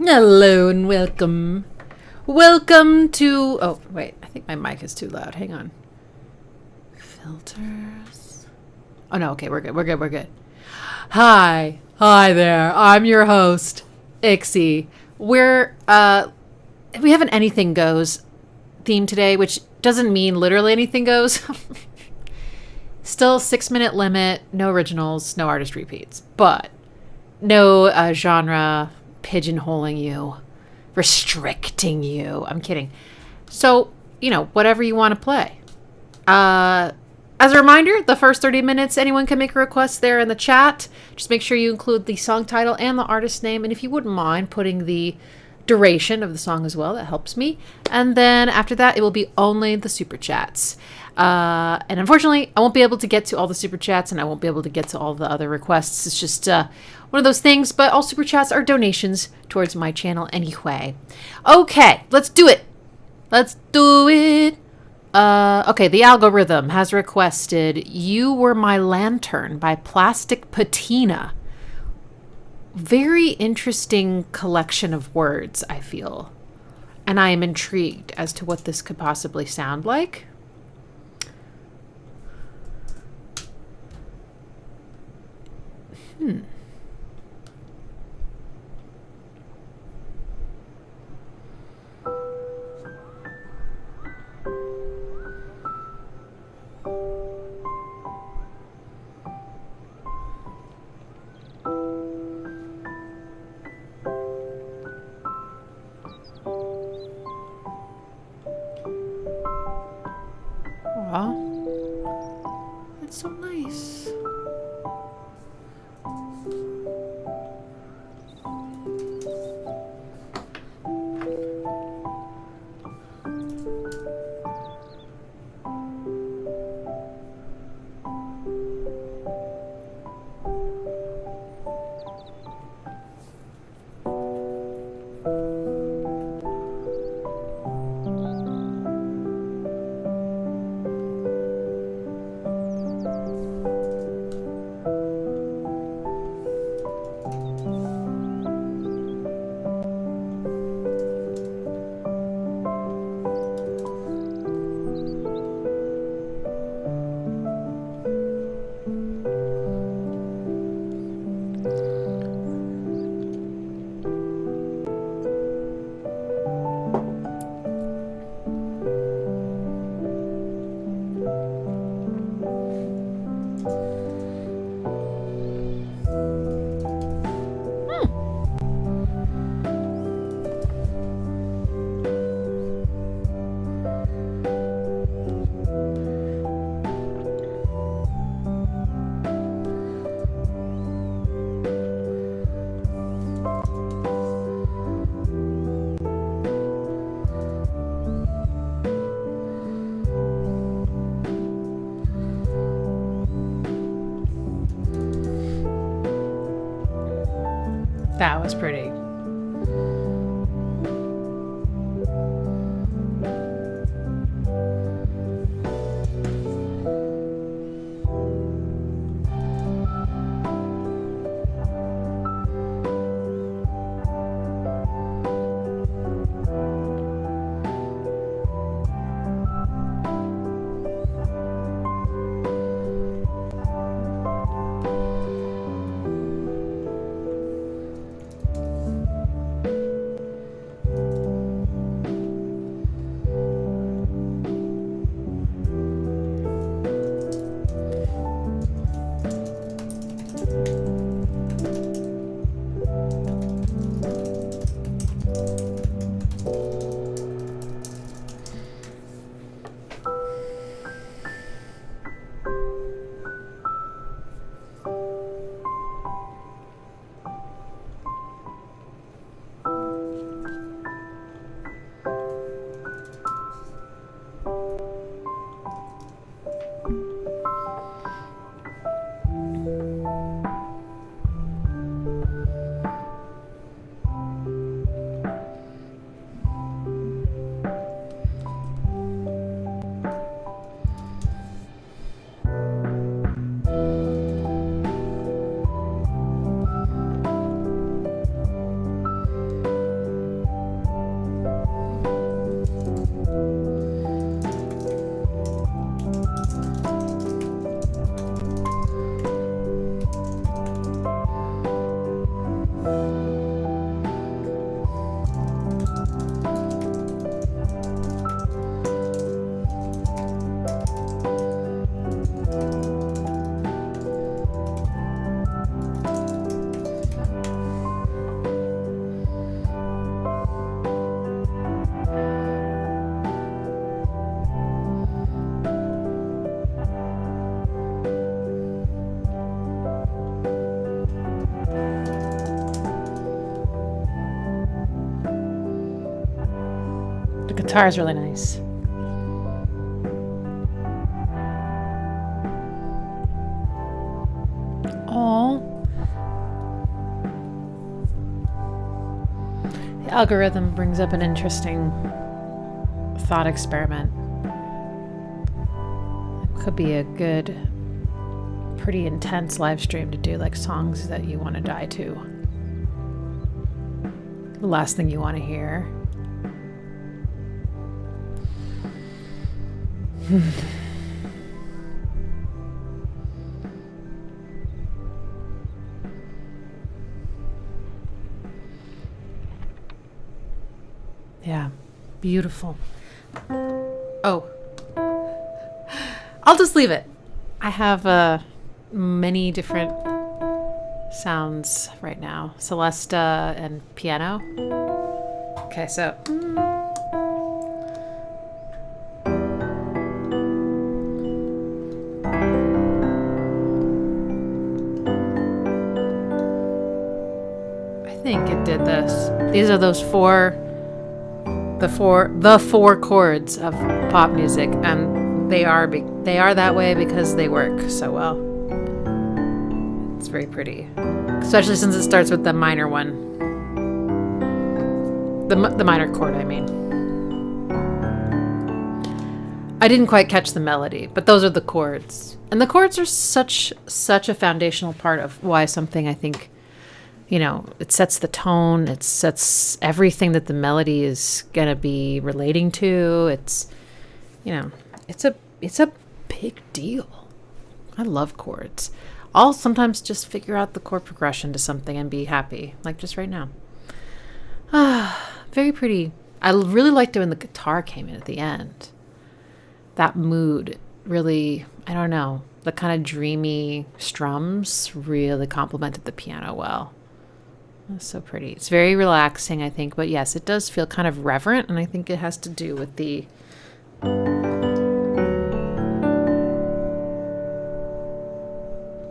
Hello and welcome. Welcome to... Oh, wait. I think my mic is too loud. Hang on. Filters. Oh, no. Okay, we're good. Hi. Hi there. I'm your host, Ixie. We have an anything goes theme today, which doesn't mean literally anything goes. Still 6-minute limit, no originals, no artist repeats, but no genre pigeonholing you, restricting you. I'm kidding. So, whatever you want to play. As a reminder, the first 30 minutes, anyone can make a request there in the chat. Just make sure you include the song title and the artist name. And if you wouldn't mind putting the duration of the song as well, that helps me. And then after that, it will be only the super chats. And unfortunately, I won't be able to get to all the super chats and I won't be able to get to all the other requests. It's just one of those things, but all super chats are donations towards my channel anyway. Okay, let's do it. Okay, the algorithm has requested You Were My Lantern by Plastic Patina. Very interesting collection of words, I feel. And I am intrigued as to what this could possibly sound like. That's so nice. That was pretty. guitar is really nice. Oh, the algorithm brings up an interesting thought experiment. It could be a good, pretty intense live stream to do, like songs that you want to die to. The last thing you want to hear. Yeah, beautiful. Oh, I'll just leave it. I have many different sounds right now. Celesta and piano. Okay, so. I think it did this. These are those the four chords of pop music, and they are that way because they work so well. It's very pretty, especially since it starts with the minor one, the minor chord. I mean, I didn't quite catch the melody, but those are the chords, and the chords are such a foundational part of why something, I think, you know, it sets the tone. It sets everything that the melody is going to be relating to. It's, you know, it's a big deal. I love chords. I'll sometimes just figure out the chord progression to something and be happy, like just right now. Very pretty. I really liked it when the guitar came in at the end. That mood really, I don't know, the kind of dreamy strums really complemented the piano well. That's so pretty. It's very relaxing, I think, but yes, it does feel kind of reverent, and I think it has to do with the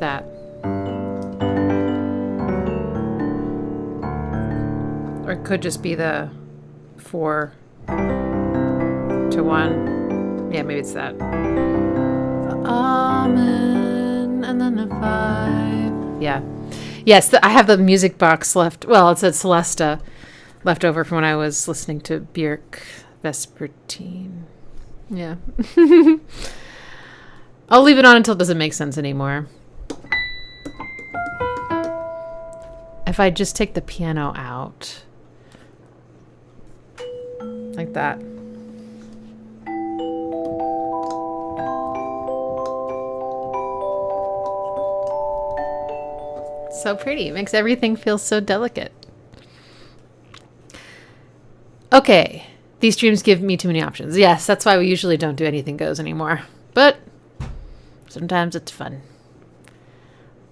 that, or it could just be the 4 to 1. Yeah, maybe it's that. Amen, and then a 5. Yeah. Yes, I have the music box left. Well, it said Celesta left over from when I was listening to Björk Vespertine. Yeah. I'll leave it on until it doesn't make sense anymore. If I just take the piano out, like that. So pretty. It makes everything feel so delicate. Okay. These streams give me too many options. Yes, that's why we usually don't do anything goes anymore. But sometimes it's fun.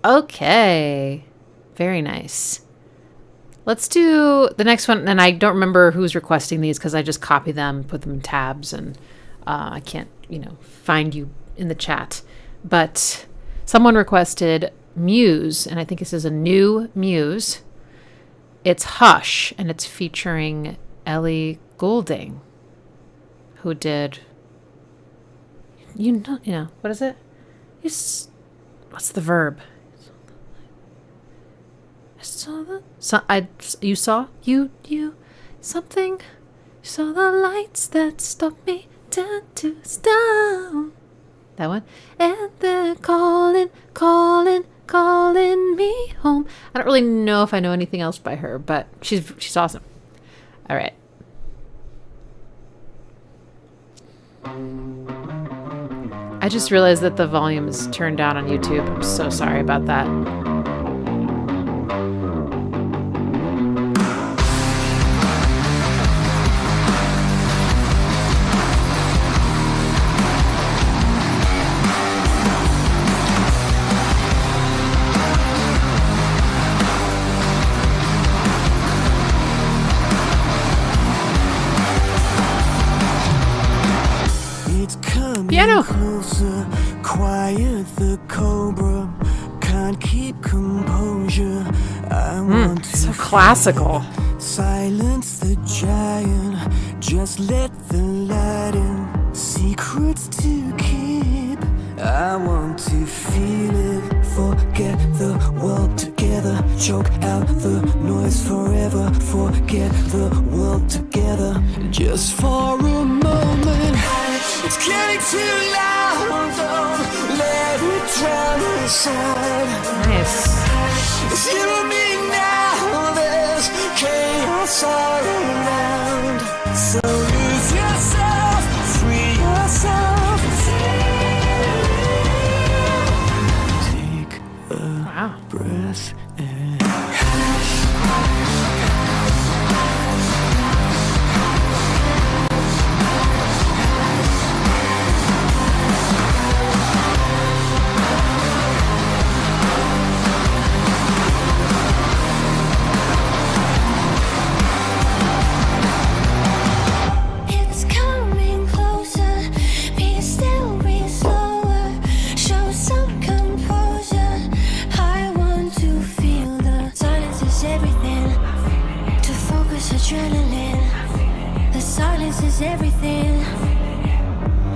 Okay. Very nice. Let's do the next one. And I don't remember who's requesting these because I just copy them, put them in tabs, and I can't, find you in the chat. But someone requested Muse, and I think this is a new Muse. It's Hush, and it's featuring Ellie Goulding, who did, what is it? What's the verb? You saw the lights that stopped me down to stone. That one. And they're calling me home. I don't really know if I know anything else by her, but she's awesome. All right. I just realized that the volume is turned down on YouTube. I'm so sorry about that. Piano. Closer, quiet the cobra, can't keep composure. I want to so classical. silence the giant, Just let the light in, secrets to keep. I want to feel it, forget the world together. Choke out the noise forever, forget the world together. Just for a moment, it's getting too loud, don't let it drown the sound. Nice. It's you and me now, there's chaos all around. So lose yourself, free yourself. Take a breath and adrenaline, the silence is everything.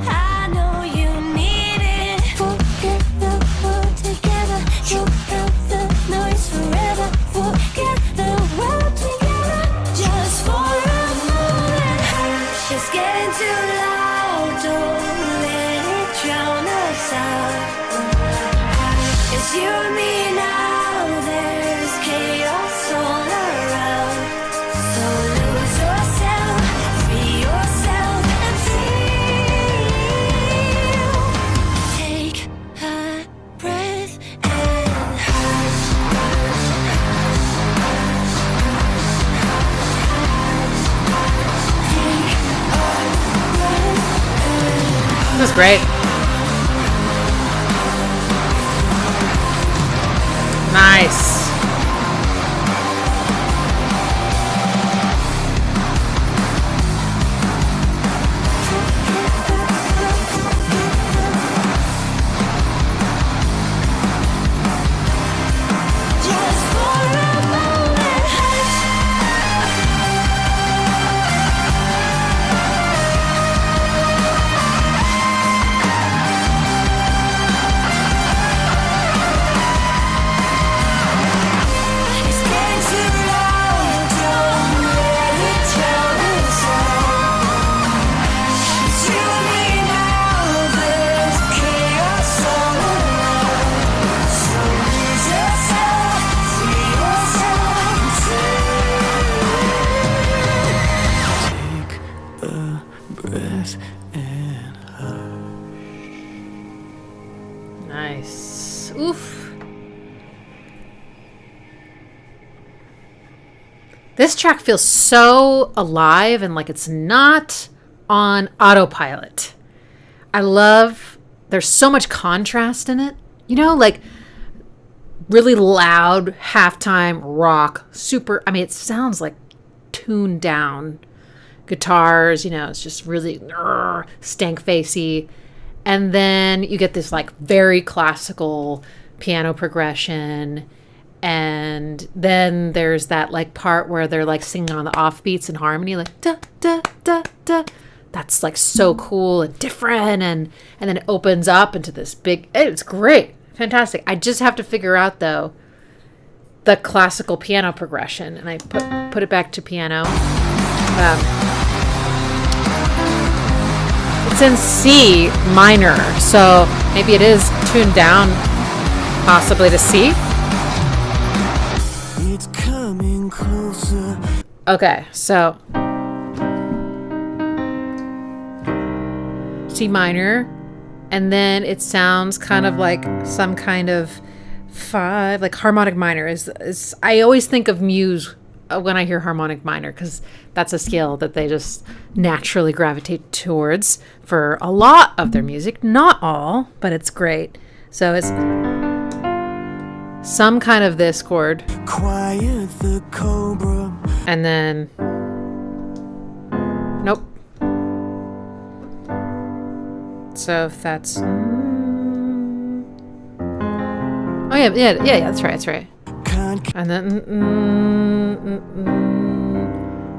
I know you need it. Forget the world together, choke out the noise forever. Forget the world together, just for a moment. It's getting too loud, don't let it drown us out. It's you and me now, there's chaos all around. So lose yourself, free yourself and feel. Take a breath and That was great. Nice. Nice. Oof. This track feels so alive and like it's not on autopilot. I love, there's so much contrast in it. You know, like really loud halftime rock, super, I mean, it sounds like tuned down guitars, you know, it's just really stank facey. And then you get this like very classical piano progression. And then there's that like part where they're like singing on the offbeats and harmony, like da da da da. That's like so cool and different. And then it opens up into this big, it's great. Fantastic. I just have to figure out though the classical piano progression. And I put it back to piano. It's in C minor, so maybe it is tuned down possibly to C. it's coming closer. Okay, so C minor, and then it sounds kind of like some kind of 5, like harmonic minor is I always think of Muse when I hear harmonic minor, because that's a scale that they just naturally gravitate towards for a lot of their music. Not all, but it's great. So it's some kind of this chord. Quiet the cobra. And then... Nope. So if that's... Oh, yeah, that's right. And then...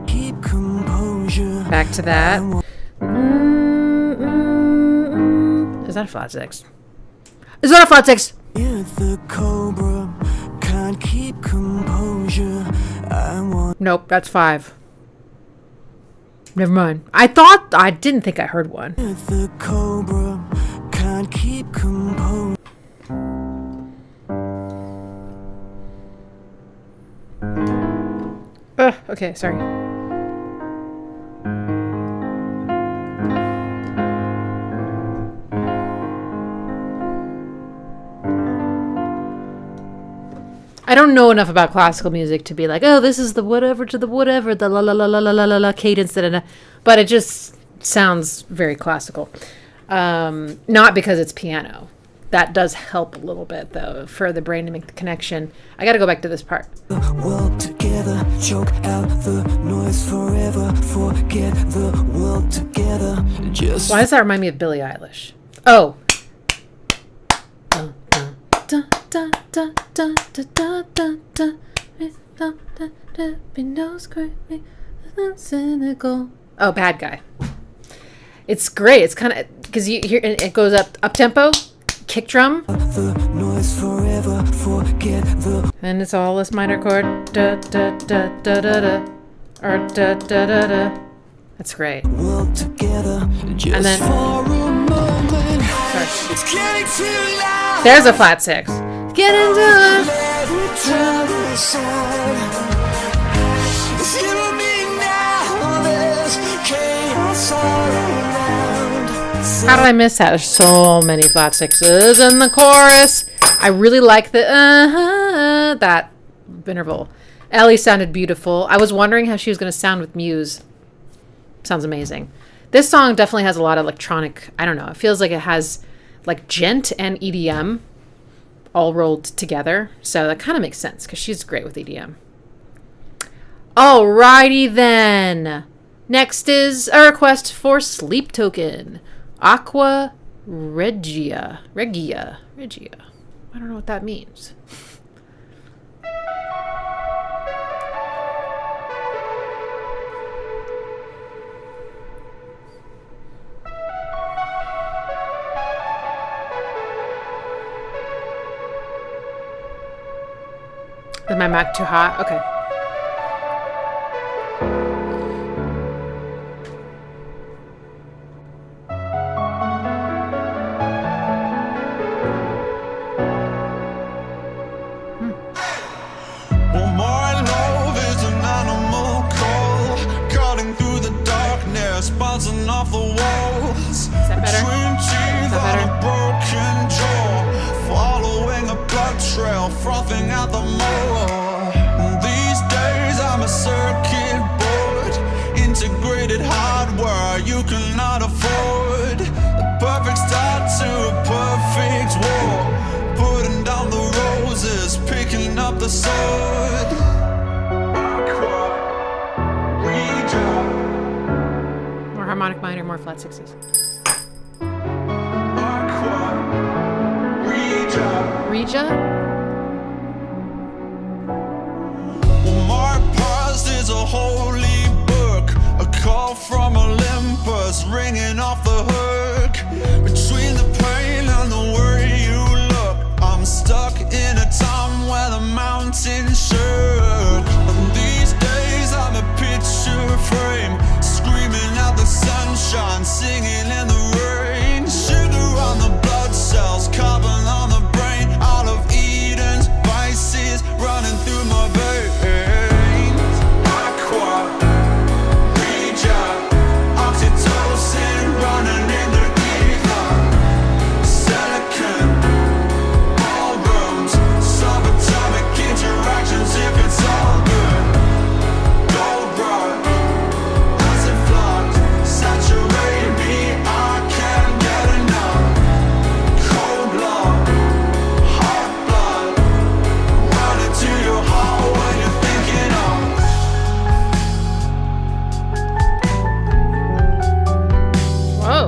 Keep composure. Back to that. Is that a flat six? Is that a flat six? The cobra can't keep composure. Nope, that's 5. Never mind. I didn't think I heard one. The cobra can't keep composure. Okay, sorry. I don't know enough about classical music to be like, oh, this is the whatever to the whatever, the la la la la la la la la cadence, but it just sounds very classical. Not because it's piano. That does help a little bit, though, for the brain to make the connection. I got to go back to this part. World together, choke out the noise forever. Forget the world together. Just why does that remind me of Billie Eilish? Oh. Oh, Bad Guy. It's great. It's kind of because you hear it goes up tempo, kick drum, the noise forever. Forget the and it's all this minor chord, da da da da da da, or da da da da. That's great. world together. Just And then- for a moment. Sorry. It's getting too loud. There's a flat 6. Get into it. Let it turn aside. It's killing me now. There's chaos all around. How did I miss that? There's so many flat 6s in the chorus. I really like the that interval. Ellie sounded beautiful. I was wondering how she was going to sound with Muse. Sounds amazing. This song definitely has a lot of electronic. I don't know. It feels like it has like gent and EDM all rolled together. So that kind of makes sense because she's great with EDM. Alrighty then. Next is a request for Sleep Token. Aqua Regia. I don't know what that means. Is my mic too hot? Okay. Well, my love is an animal call, cutting through the darkness, bouncing off the walls. Is that better? Between teeth that on a better? broken jaw, following a blood trail, frothing out the moor. These days I'm a circuit board, integrated hardware you cannot afford. The perfect start to a perfect war, putting down the roses, picking up the sword. Aqua, Regia. More harmonic minor, more flat 6s. Aqua, Regia. Regia? My past is a holy book, a call from Olympus, ringing off the hook. Between the pain and the way you look, I'm stuck in a time where the mountains shook. And these days I'm a picture frame, screaming out the sunshine, singing in the rain. Sugar on the blood cells, carbon on the brain, all of Eden's vices running through my veins. Aqua, Regia, oxytocin running in the ether. Silicon, ballrooms, subatomic interactions if it's all good. Gold rush, acid flux, saturate me, I can't get enough. Cold love, hot blood, running to your heart when you're thinking of. Whoa.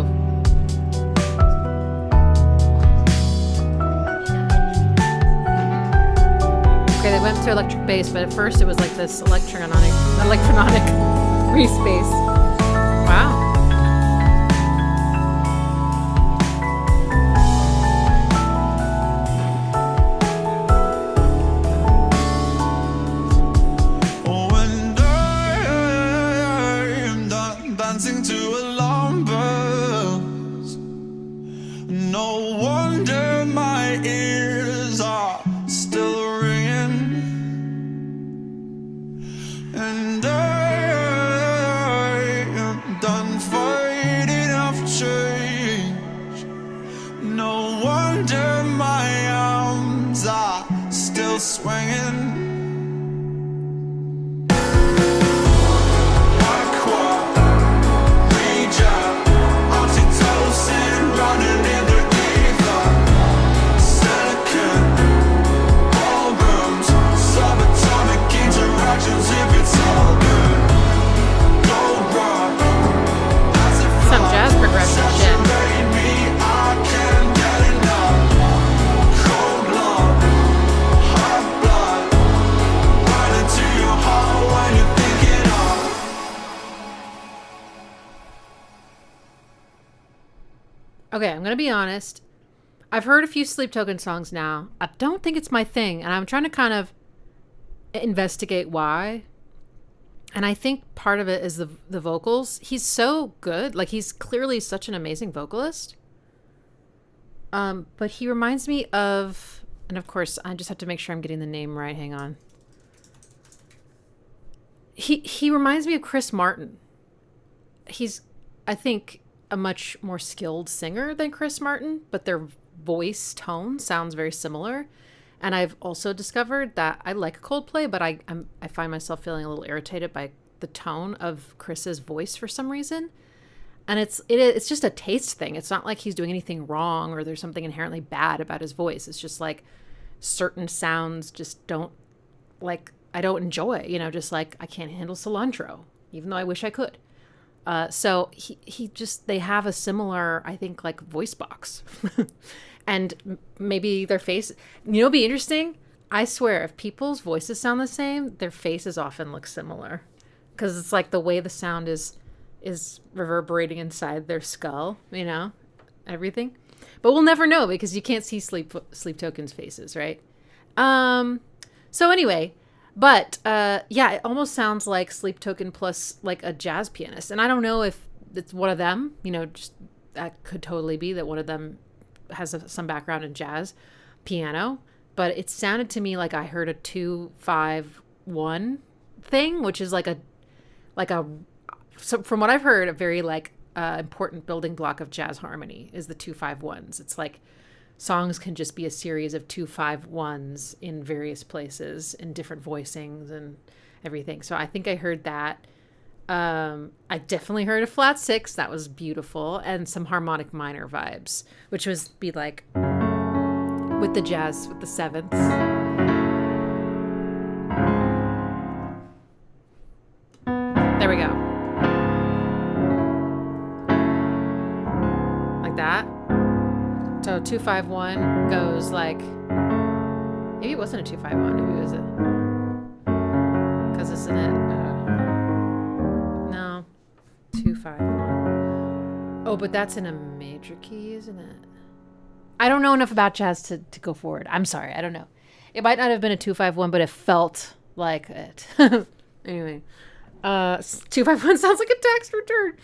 Okay, they went to electric bass, but at first it was like this electronic free space. ears are still ringing, and I am done fighting off change. No wonder my arms are still swinging. Aqua, Regia, Altibzz running in the ether. Silicon, ballrooms, subatomic interactions if it's all good. Gold rock, as it Some jazz progression shit. saturate me, I can't get enough. Cold love, hot blood, right into your heart when you're thinking of. Okay, I'm gonna be honest. I've heard a few Sleep Token songs now. I don't think it's my thing, and I'm trying to kind of investigate why. And I think part of it is the vocals. He's so good. Like, he's clearly such an amazing vocalist. But he reminds me of, and of course, I just have to make sure I'm getting the name right. Hang on. He reminds me of Chris Martin. He's, I think, a much more skilled singer than Chris Martin, but their voice tone sounds very similar. And I've also discovered that I like Coldplay, but I find myself feeling a little irritated by the tone of Chris's voice for some reason. And it's just a taste thing. It's not like he's doing anything wrong or there's something inherently bad about his voice. It's just like certain sounds just don't, like, I don't enjoy, you know, just like I can't handle cilantro, even though I wish I could. So he just, they have a similar, I think, like, voice box. And maybe their face, you know, it'd be interesting. I swear, if people's voices sound the same, their faces often look similar. Because it's like the way the sound is reverberating inside their skull, you know, everything. But we'll never know because you can't see Sleep Token's faces, right? So anyway, but yeah, it almost sounds like Sleep Token plus like a jazz pianist. And I don't know if it's one of them, you know, just that could totally be that one of them has some background in jazz piano, but it sounded to me like I heard a 2-5-1 thing, which is like a so from what I've heard, a very like important building block of jazz harmony is the 2-5-1s. It's like songs can just be a series of 2-5-1s in various places in different voicings and everything. So I think I heard that. I definitely heard a flat 6. That was beautiful. And some harmonic minor vibes, which was be like with the jazz, with the 7ths. There we go. Like that. So 2-5-1 goes like, maybe it wasn't a 2-5-1. Maybe it was a, because isn't it? 2-5-1. Oh, but that's in a major key, isn't it? I don't know enough about jazz to go forward. I'm sorry, I don't know. It might not have been a 2-5-1, but it felt like it. Anyway, 2-5-1 sounds like a tax return.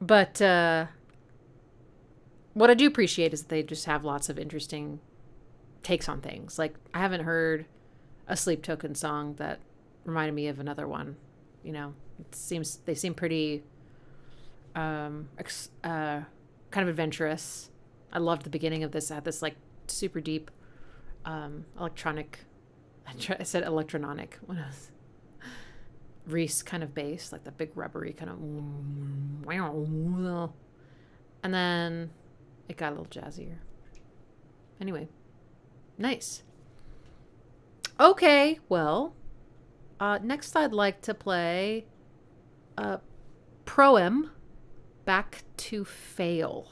But what I do appreciate is that they just have lots of interesting takes on things. Like, I haven't heard a Sleep Token song that reminded me of another one. You know, they seem pretty kind of adventurous. I loved the beginning of this. It had this like super deep electronic, I said electronic when I was Reese kind of bass, like the big rubbery kind of, and then it got a little jazzier. Anyway, nice. Okay, well, next I'd like to play Proem, Back to Fail.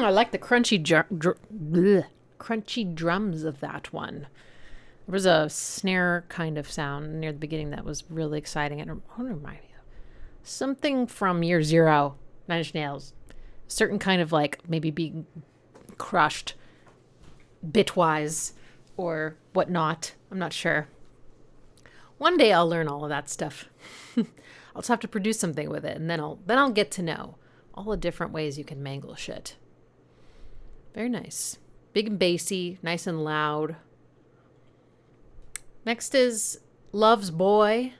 I like the crunchy drums of that one. There was a snare kind of sound near the beginning that was really exciting. It reminded me of something from Year Zero, Nine Inch Nails. Certain kind of like maybe being crushed bitwise or whatnot. I'm not sure. One day I'll learn all of that stuff. I'll just have to produce something with it, and then I'll get to know all the different ways you can mangle shit. Very nice. Big and bassy, nice and loud. Next is Love's Boy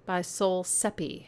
by Soul Seppy.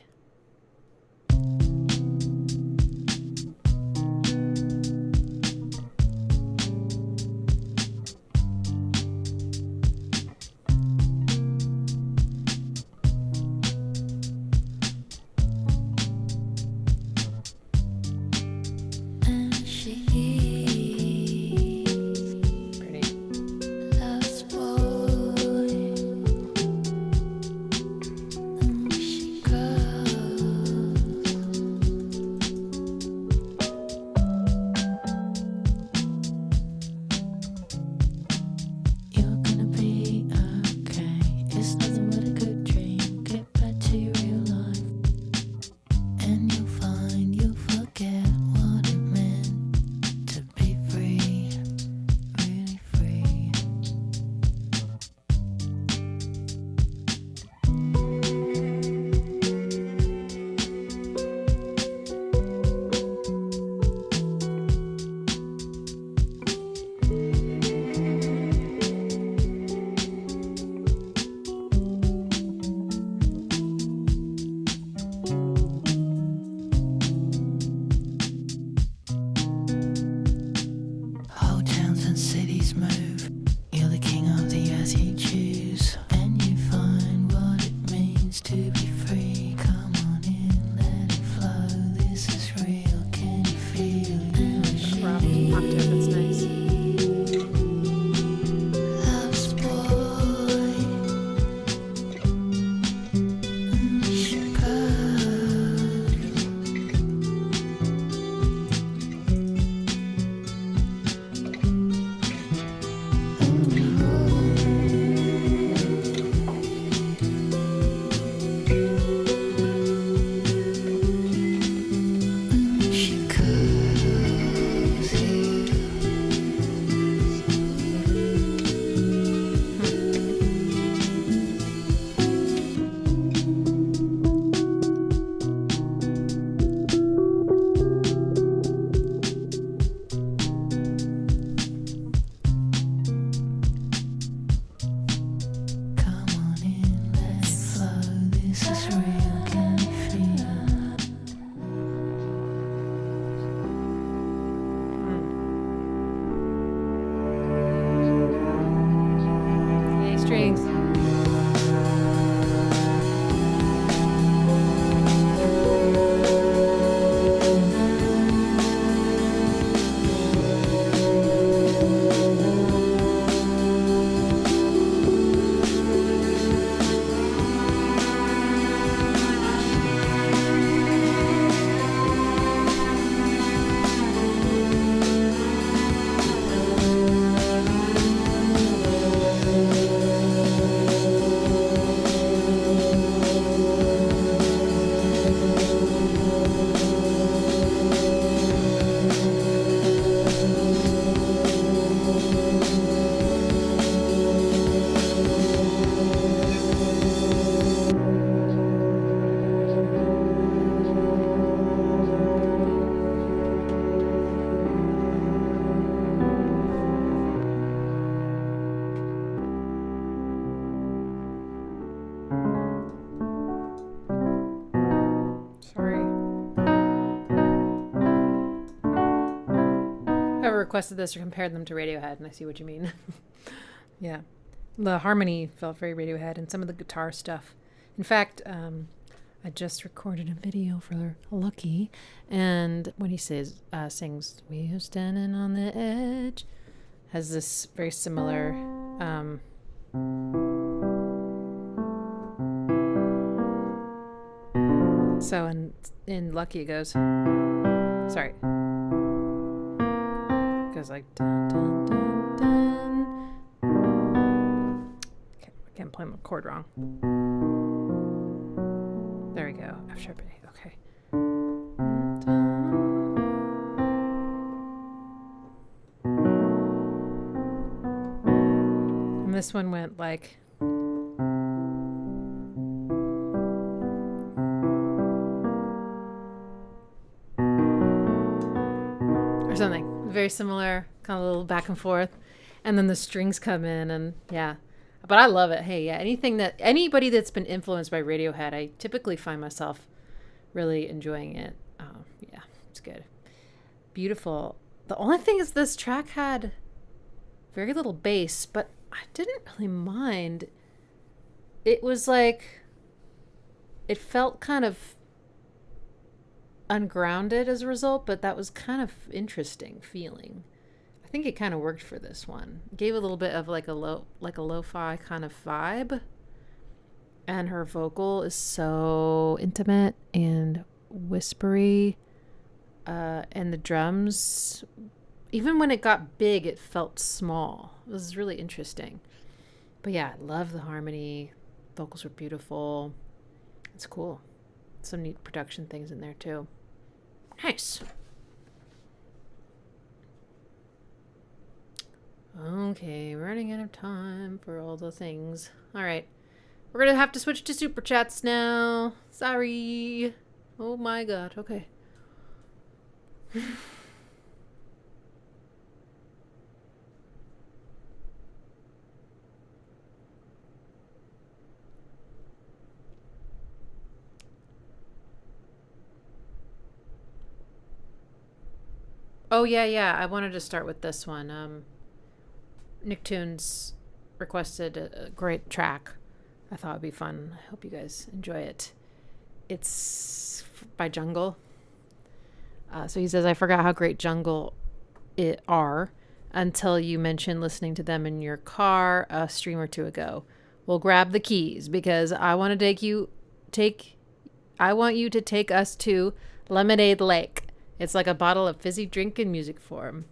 Requested this or compared them to Radiohead, and I see what you mean. Yeah. The harmony felt very Radiohead, and some of the guitar stuff. In fact, I just recorded a video for Lucky, and when he sings, "We are standing on the edge," has this very similar so in Lucky it goes, sorry. goes like dun, dun, dun, dun. Okay, again, playing the chord wrong. There we go. F sharp A. Okay. And this one went like. Or something. Very similar, kind of a little back and forth. And then the strings come in and yeah. But I love it. Hey, yeah, anybody that's been influenced by Radiohead, I typically find myself really enjoying it. Yeah, it's good. Beautiful. The only thing is this track had very little bass, but I didn't really mind. It was like, it felt kind of ungrounded as a result, but that was kind of interesting feeling. I think it kind of worked for this one. It gave a little bit of like a lo-fi kind of vibe. And her vocal is so intimate and whispery. And the drums, even when it got big, it felt small. It was really interesting. But yeah, I love the harmony. Vocals were beautiful. It's cool. Some neat production things in there too. Nice. Okay, running out of time for all the things. All right. We're going to have to switch to Super Chats now. Sorry. Oh my god. Okay. Oh, yeah. I wanted to start with this one. Nicktoons requested a great track. I thought it'd be fun. I hope you guys enjoy it. It's by Jungle. So he says, I forgot how great Jungle are until you mentioned listening to them in your car a stream or two ago. We'll grab the keys because I want you to take us to Lemonade Lake. It's like a bottle of fizzy drink in music form.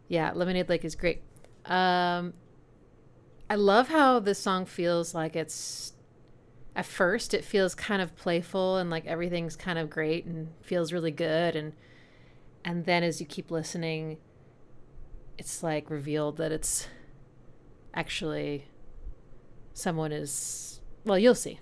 Yeah, Lemonade Lake is great. I love how this song feels like it's, at first it feels kind of playful and like everything's kind of great and feels really good. And then as you keep listening, it's like revealed that it's actually someone is, well, you'll see.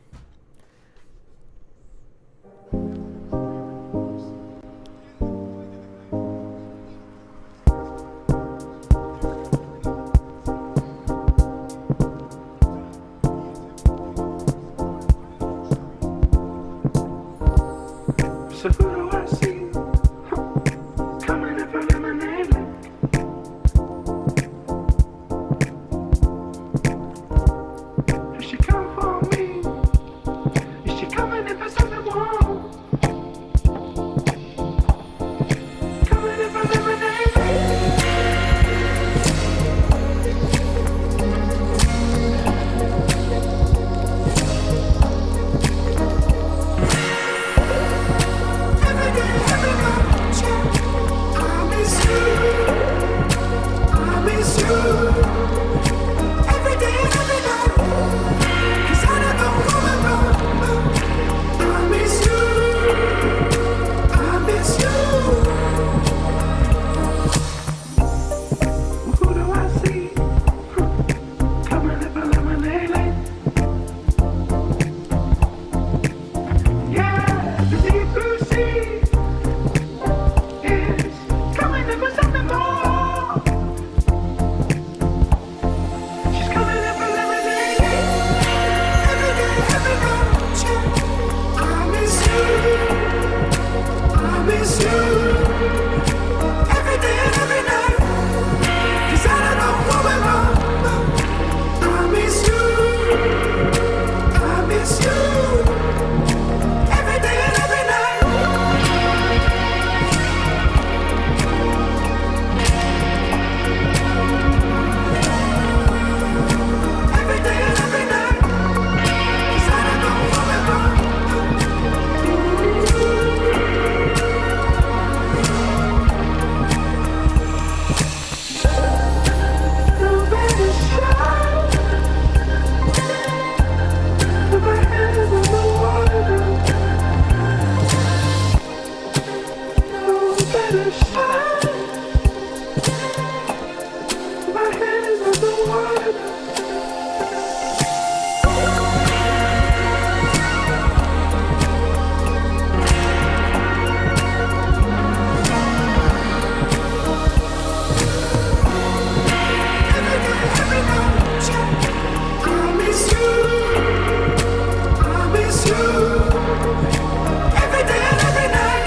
every day and every night.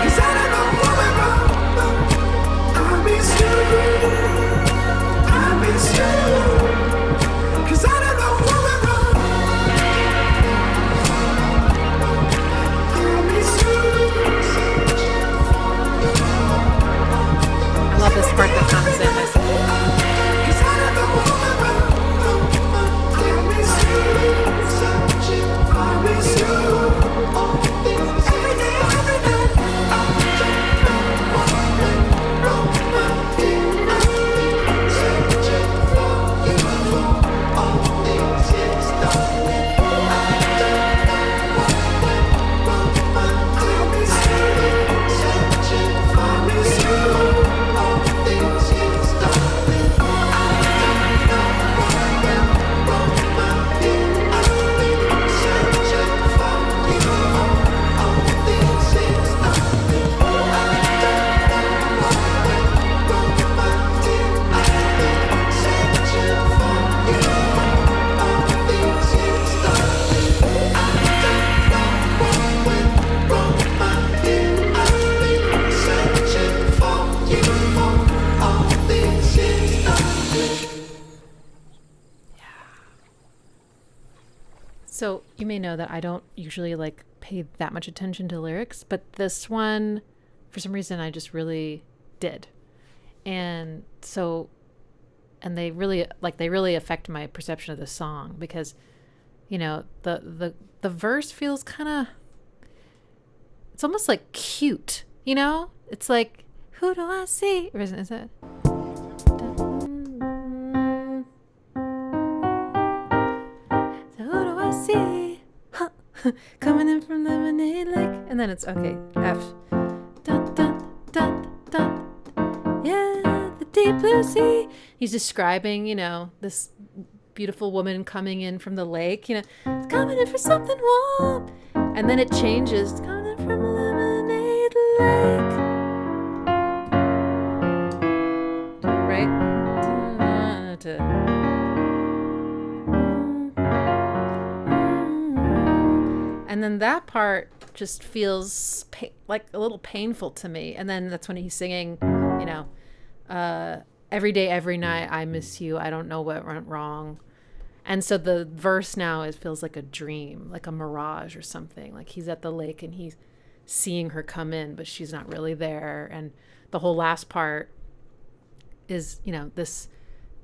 'Cause I don't know what went wrong. I miss you. I miss you. 'Cause I don't know what went wrong. I miss you. I love this part that comes in. This. 'Cause I don't know what went wrong. I miss you. I miss you. Every day, every night. So you may know that I don't usually like pay that much attention to lyrics, but this one, for some reason, I just really did. And so, and they really affect my perception of the song because, you know, the verse feels kind of, it's almost like cute, you know? It's like, who do I see? Or is it? See, huh, coming in from Lemonade Lake, and then it's okay. F, dun dun dun dun. Yeah, the deep blue sea. He's describing, you know, this beautiful woman coming in from the lake. You know, it's coming in for something warm, and then it changes. It's coming in from Lemonade Lake, right? And then that part just feels like a little painful to me. And then that's when he's singing, you know, every day, every night, I miss you. I don't know what went wrong. And so the verse now, it feels like a dream, like a mirage or something. Like he's at the lake and he's seeing her come in, but she's not really there. And the whole last part is, you know, this,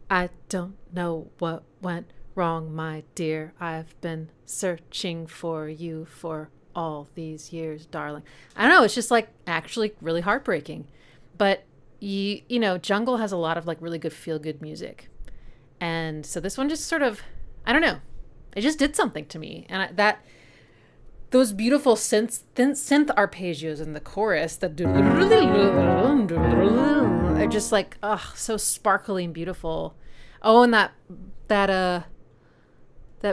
I don't know what went wrong, my dear. I've been searching for you for all these years, darling. I don't know. It's just like actually really heartbreaking. But you know, Jungle has a lot of like really good feel good music. And so this one just sort of, I don't know. It just did something to me. And those beautiful synth arpeggios in the chorus that are just like, oh, so sparkly and beautiful. Oh, and that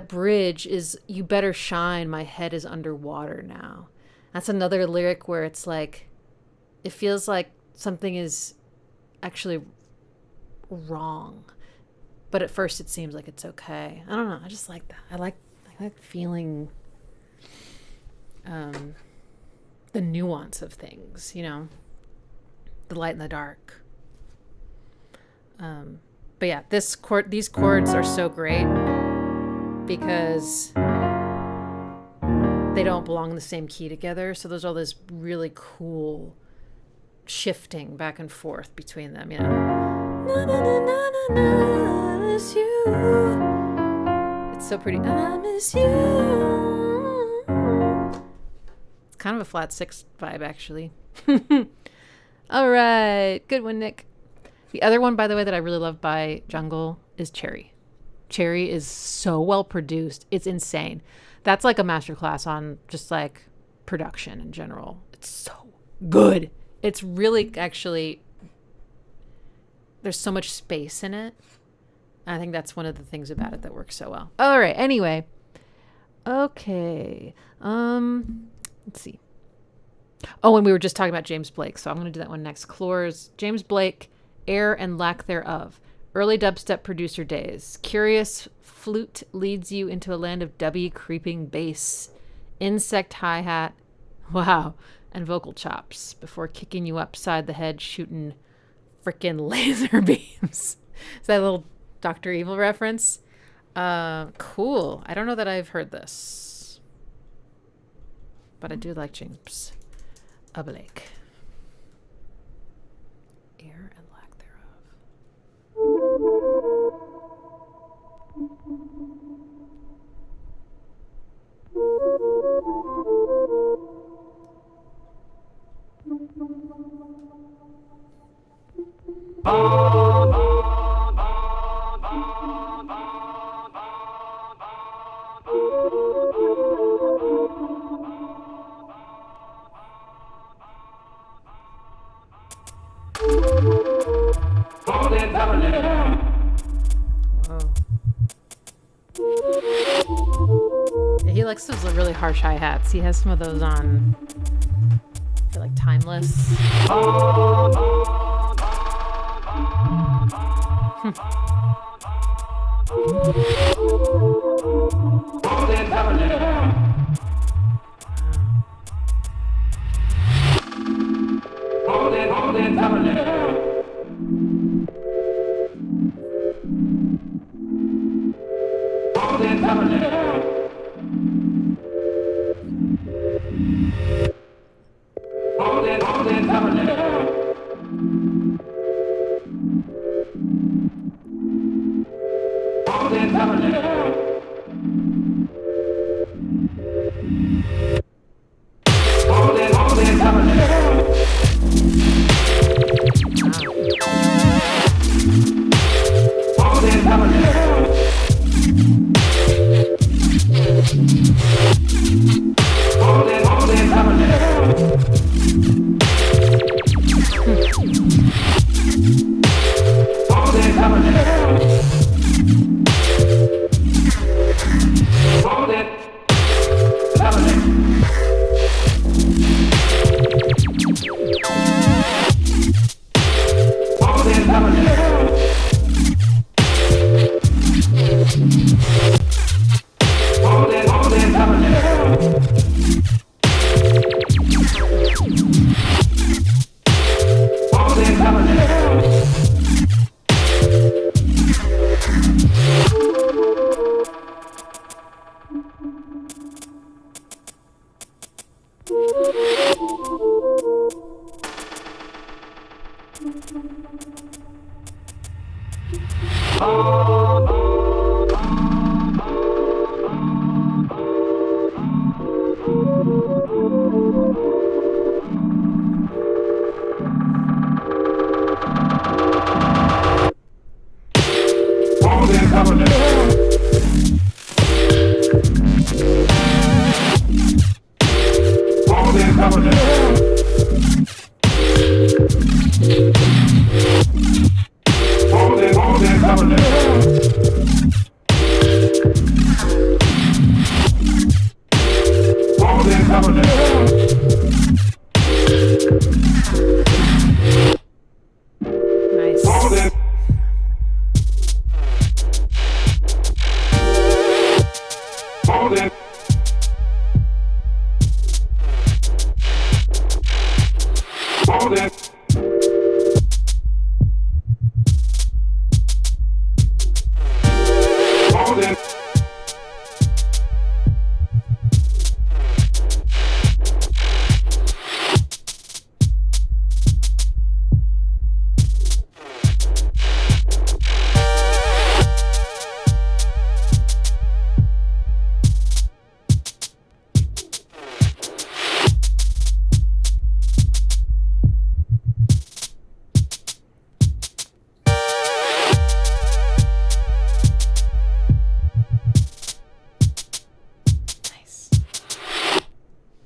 bridge is, you better shine, my head is underwater now. That's another lyric where it's like, it feels like something is actually wrong. But at first it seems like it's okay. I don't know. I just like that. I like feeling the nuance of things, you know, the light and the dark. But yeah, these chords are so great because they don't belong in the same key together. So there's all this really cool shifting back and forth between them, you know. Na, na, na, na, na, na, I miss you. It's so pretty. I miss you. It's kind of a flat six vibe, actually. All right. Good one, Nick. The other one, by the way, that I really love by Jungle is Cherry. Cherry is so well produced. It's insane. That's like a masterclass on just like production in general. It's so good. It's really actually, there's so much space in it. I think that's one of the things about it that works so well. All right. Anyway. Okay. Let's see. Oh, and we were just talking about James Blake. So I'm going to do that one next. Chlor's James Blake, Air and Lack Thereof. Early dubstep producer days. Curious flute leads you into a land of dubby creeping bass, insect hi-hat, wow, and vocal chops before kicking you upside the head shooting frickin' laser beams. Is that a little Dr. Evil reference? Cool. I don't know that I've heard this, but I do like Jinx a Blake. Air and lack thereof. Yeah, he likes those really harsh hi-hats. He has some of those on, I feel like, Timeless.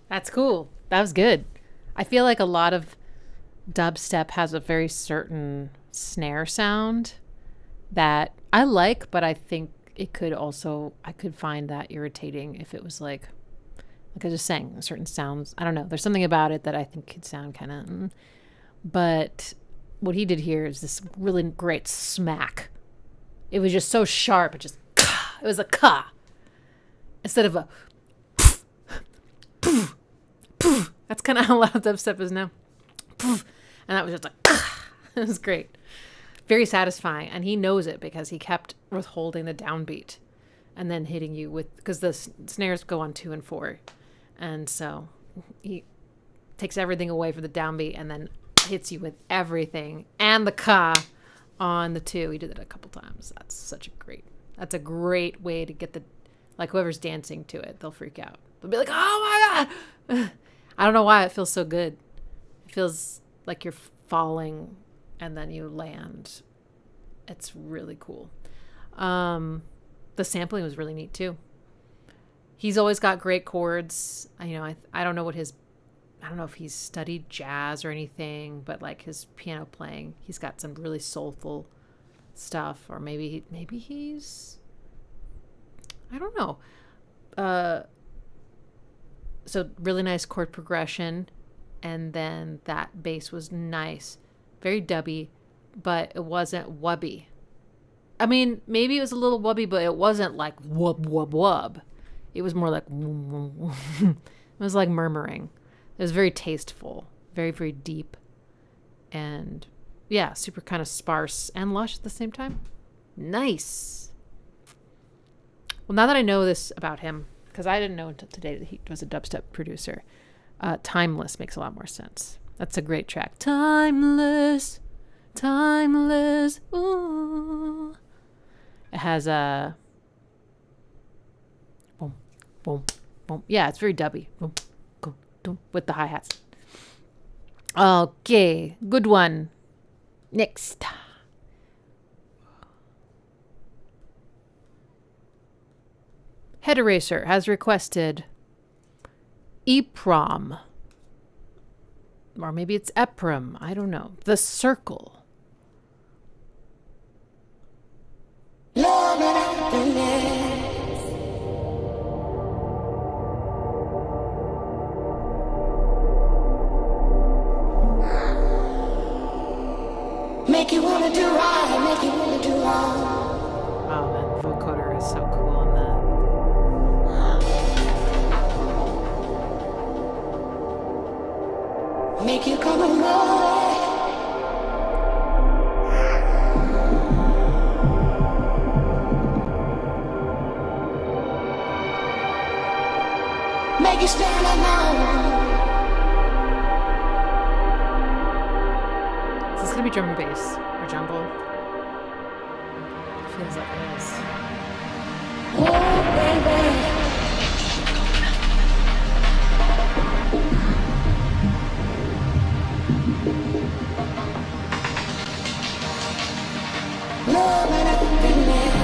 That's cool. That was good. I feel like a lot of dubstep has a very certain snare sound that I like, but I think it could also, I could find that irritating if it was like I was just saying, certain sounds. I don't know. There's something about it that I think could sound kind of, but what he did here is this really great smack It was just so sharp. It was a ka instead of a poof. That's kind of how loud dubstep is now. And that was just like, it was great. Very satisfying. And he knows it because he kept withholding the downbeat and then hitting you with, because the snares go on 2 and 4. And so he takes everything away from the downbeat and then hits you with everything and the ka on the 2. He did it a couple times. That's a great way to get the, like whoever's dancing to it, they'll freak out. They'll be like, oh my God. I don't know why it feels so good. It feels like you're falling and then you land. It's really cool. The sampling was really neat too. He's always got great chords. I don't know I don't know if he's studied jazz or anything, but like his piano playing, he's got some really soulful stuff, or maybe he's, I don't know. So really nice chord progression, and then that bass was nice, very dubby, but it wasn't wubby. I mean, maybe it was a little wubby, but it wasn't like wub wub wub. It was more like it was like murmuring. It was very tasteful, very, very deep, and yeah, super kind of sparse and lush at the same time. Nice. Well, now that I know this about him, because I didn't know until today that he was a dubstep producer, Timeless makes a lot more sense. That's a great track. Timeless, timeless, ooh. It has a boom, boom, boom. Yeah, it's very dubby. Boom, boom, boom, with the hi-hats. Okay, good one. Next. Head Eraser has requested Eprom. Or maybe it's Eprom. I don't know. The Circle. Make you wanna do right, make you wanna do wrong. Oh man, the vocoder is so cool on that. Make you come and roll. Make you stand alone. Is this gonna be drum and bass or jumble? Feels like it is. Oh, baby. Love and happiness.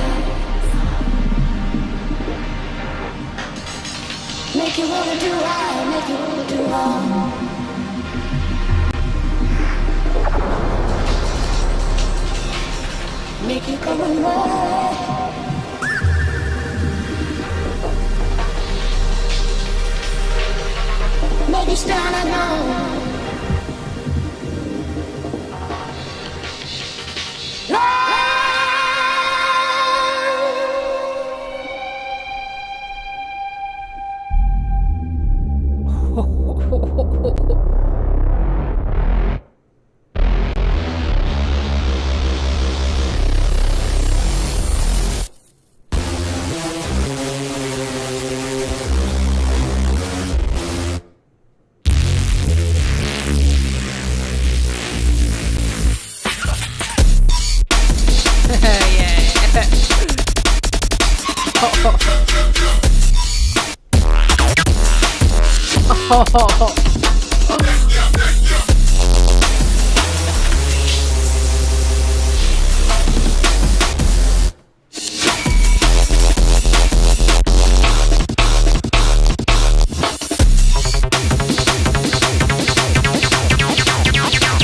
Make you wanna do right, make you wanna do wrong. Make you come and roll. Make you stand alone.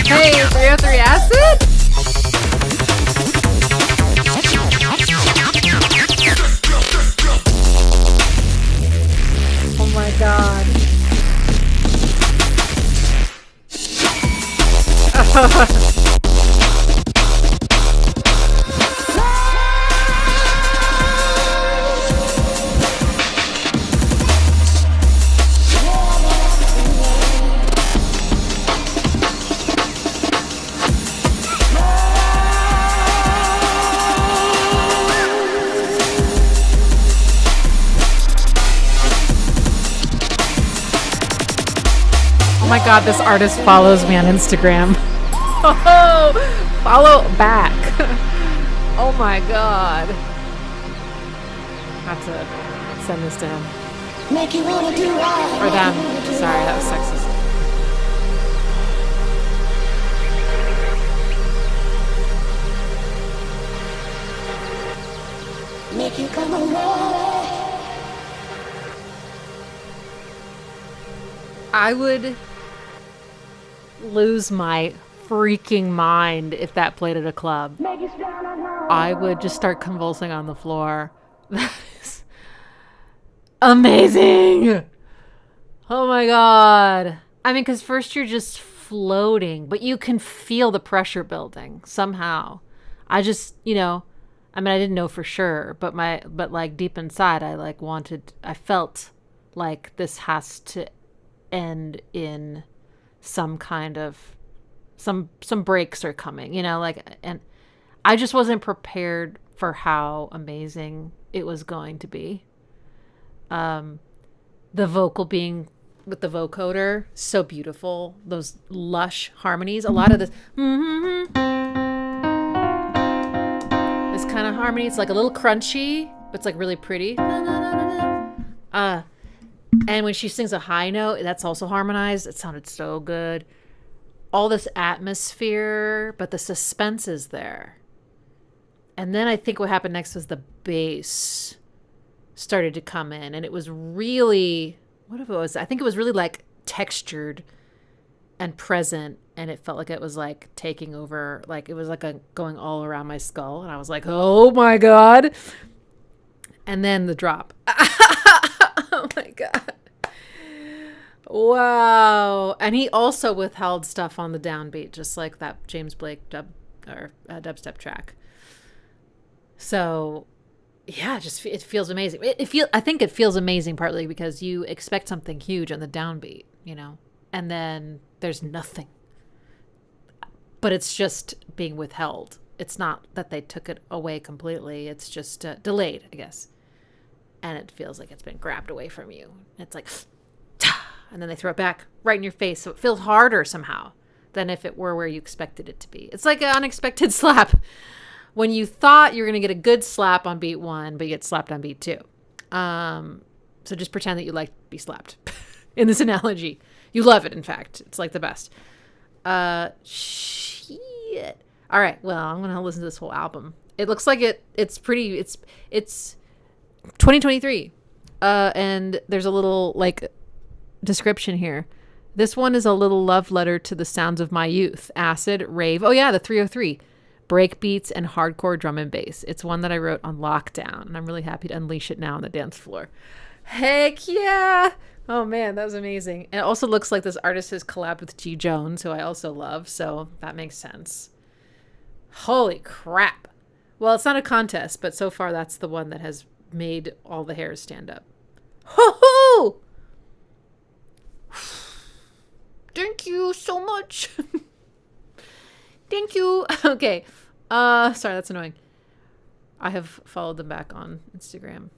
Hey, 303 acid? Oh my god. Oh my god, this artist follows me on Instagram. Oh, follow back. Oh my god. I have to send this to him. Make you wanna do right. Or them. Sorry, that was sexist. Make you come alive. I would lose my freaking mind if that played at a club. I would just start convulsing on the floor. That is amazing. Oh my god. I mean, because first you're just floating, but you can feel the pressure building somehow. I just, I mean, I didn't know for sure, but like deep inside, I felt like this has to end in some kind of, some breaks are coming, and I just wasn't prepared for how amazing it was going to be. The vocal being with the vocoder, so beautiful. Those lush harmonies, a lot of this, this kind of harmony. It's like a little crunchy, but it's like really pretty. And when she sings a high note, that's also harmonized. It sounded so good. All this atmosphere, but the suspense is there. And then I think what happened next was the bass started to come in, and it was really, what if it was? I think it was really like textured and present, and it felt like it was like taking over, like it was like going all around my skull, and I was like, oh my god. And then the drop. Oh my god. Wow. And he also withheld stuff on the downbeat, just like that James Blake dubstep track. So yeah, it feels amazing. I think it feels amazing partly because you expect something huge on the downbeat, and then there's nothing. But it's just being withheld. It's not that they took it away completely. It's just delayed, I guess. And it feels like it's been grabbed away from you. It's like, and then they throw it back right in your face. So it feels harder somehow than if it were where you expected it to be. It's like an unexpected slap. When you thought you were going to get a good slap on beat 1, but you get slapped on beat 2. So just pretend that you like to be slapped in this analogy. You love it, in fact. It's like the best. Shit. All right. Well, I'm going to listen to this whole album. It looks like it's pretty, it's 2023. And there's a little like description here. This one is a little love letter to the sounds of my youth. Acid, rave. Oh yeah, the 303. Break beats and hardcore drum and bass. It's one that I wrote on lockdown, and I'm really happy to unleash it now on the dance floor. Heck yeah. Oh man, that was amazing. And it also looks like this artist has collabed with G. Jones, who I also love, so that makes sense. Holy crap. Well, it's not a contest, but so far that's the one that has made all the hairs stand up. Ho-ho! Thank you so much. Thank you. Okay. Sorry, that's annoying. I have followed them back on Instagram.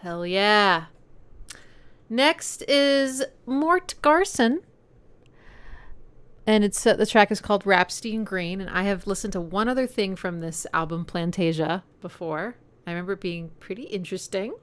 Hell yeah. Next is Mort Garson. And it's the track is called Rhapsody in Green. And I have listened to one other thing from this album, Plantasia, before. I remember it being pretty interesting.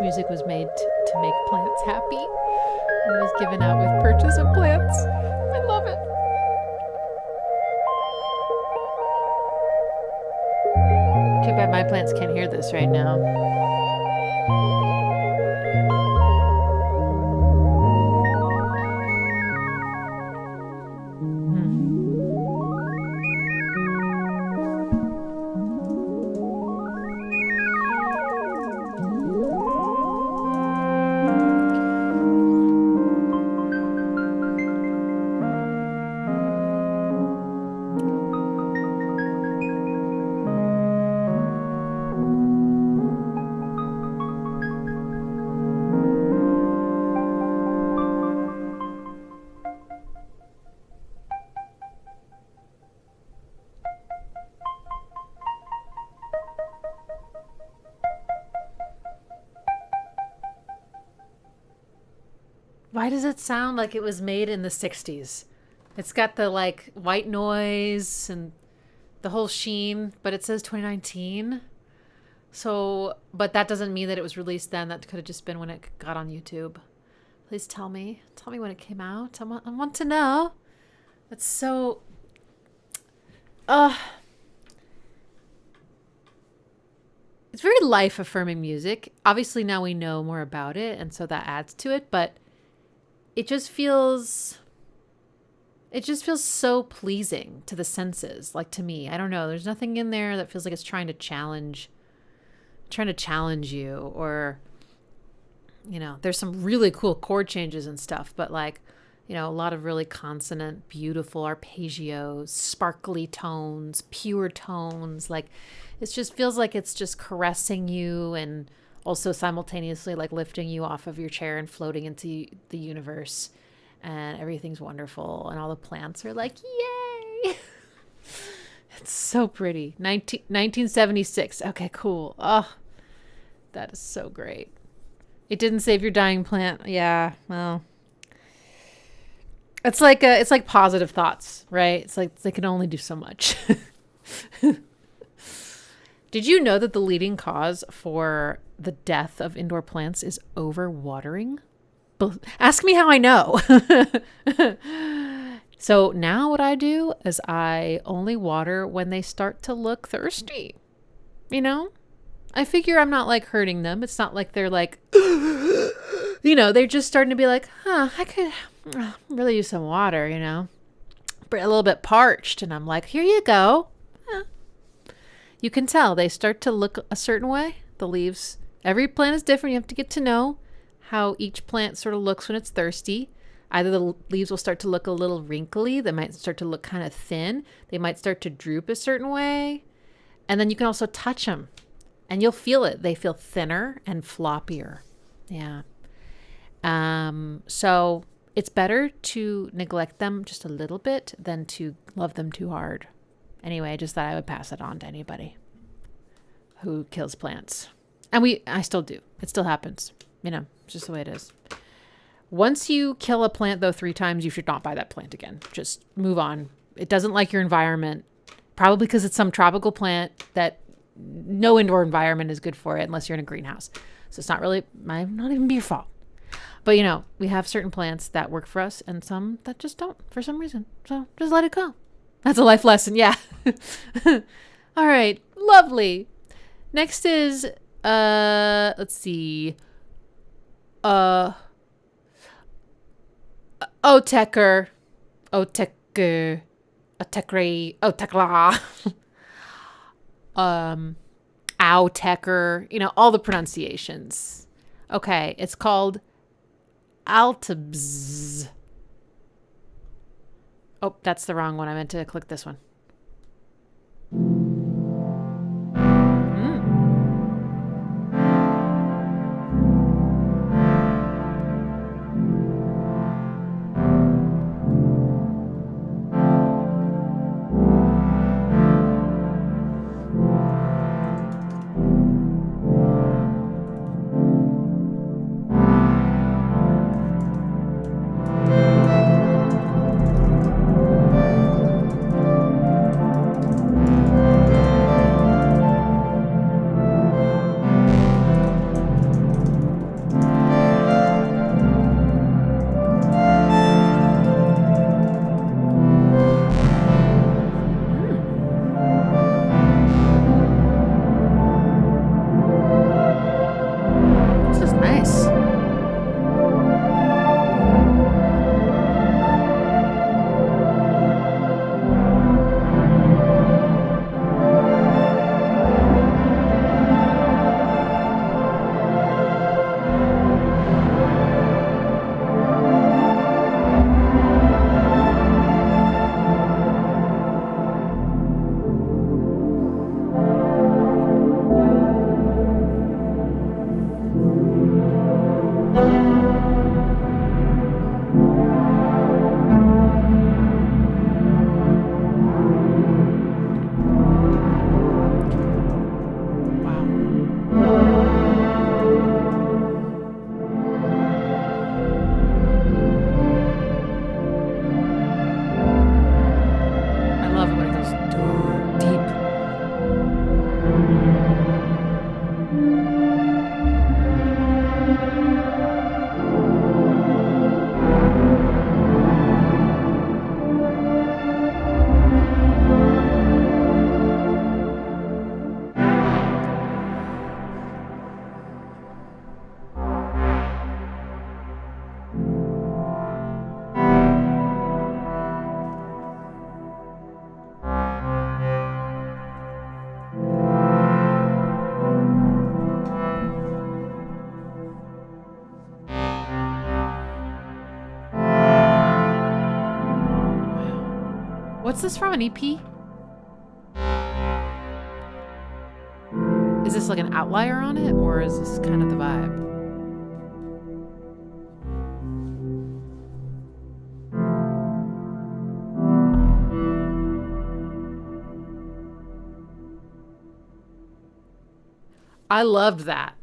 music was made to make plants happy and was given out with purchase of plants. I love it. Too bad my plants can't hear this right now. Why does it sound like it was made in the 60s? It's got the like white noise and the whole sheen, but it says 2019. So, but that doesn't mean that it was released then. That could have just been when it got on YouTube. Please tell me. Tell me when it came out. I want to know. That's so... It's very life-affirming music. Obviously now we know more about it, and so that adds to it, but it just feels so pleasing to the senses, like to me. I don't know. There's nothing in there that feels like it's trying to challenge you, or, you know, there's some really cool chord changes and stuff, but like, you know, a lot of really consonant, beautiful arpeggios, sparkly tones, pure tones. Like, it just feels like it's just caressing you and also simultaneously like lifting you off of your chair and floating into the universe, and everything's wonderful, and all the plants are like, yay. It's so pretty. 1976. Okay, cool. Oh, that is so great. It didn't save your dying plant. Yeah, well, it's like positive thoughts, right? It's like they can only do so much. Did you know that the leading cause for the death of indoor plants is overwatering? Ask me how I know. So now what I do is I only water when they start to look thirsty. You know? I figure I'm not like hurting them. It's not like they're like, you know, they're just starting to be like, I could really use some water, you know? But a little bit parched. And I'm like, here you go. You can tell they start to look a certain way. The leaves, every plant is different. You have to get to know how each plant sort of looks when it's thirsty. Either the leaves will start to look a little wrinkly. They might start to look kind of thin. They might start to droop a certain way. And then you can also touch them and you'll feel it. They feel thinner and floppier. Yeah. So it's better to neglect them just a little bit than to love them too hard. Anyway, I just thought I would pass it on to anybody who kills plants. And I still do. It still happens. You know, it's just the way it is. Once you kill a plant, though, 3 times, you should not buy that plant again. Just move on. It doesn't like your environment. Probably because it's some tropical plant that no indoor environment is good for it unless you're in a greenhouse. So it's not even be your fault. But, you know, we have certain plants that work for us and some that just don't for some reason. So just let it go. That's a life lesson. Yeah. All right. Lovely. Next is, let's see. Autechre. Autechre. You know, all the pronunciations. Okay. It's called Altibzz. Oh, that's the wrong one. I meant to click this one. What's this from? An EP? Is this like an outlier on it, or is this kind of the vibe? I loved that.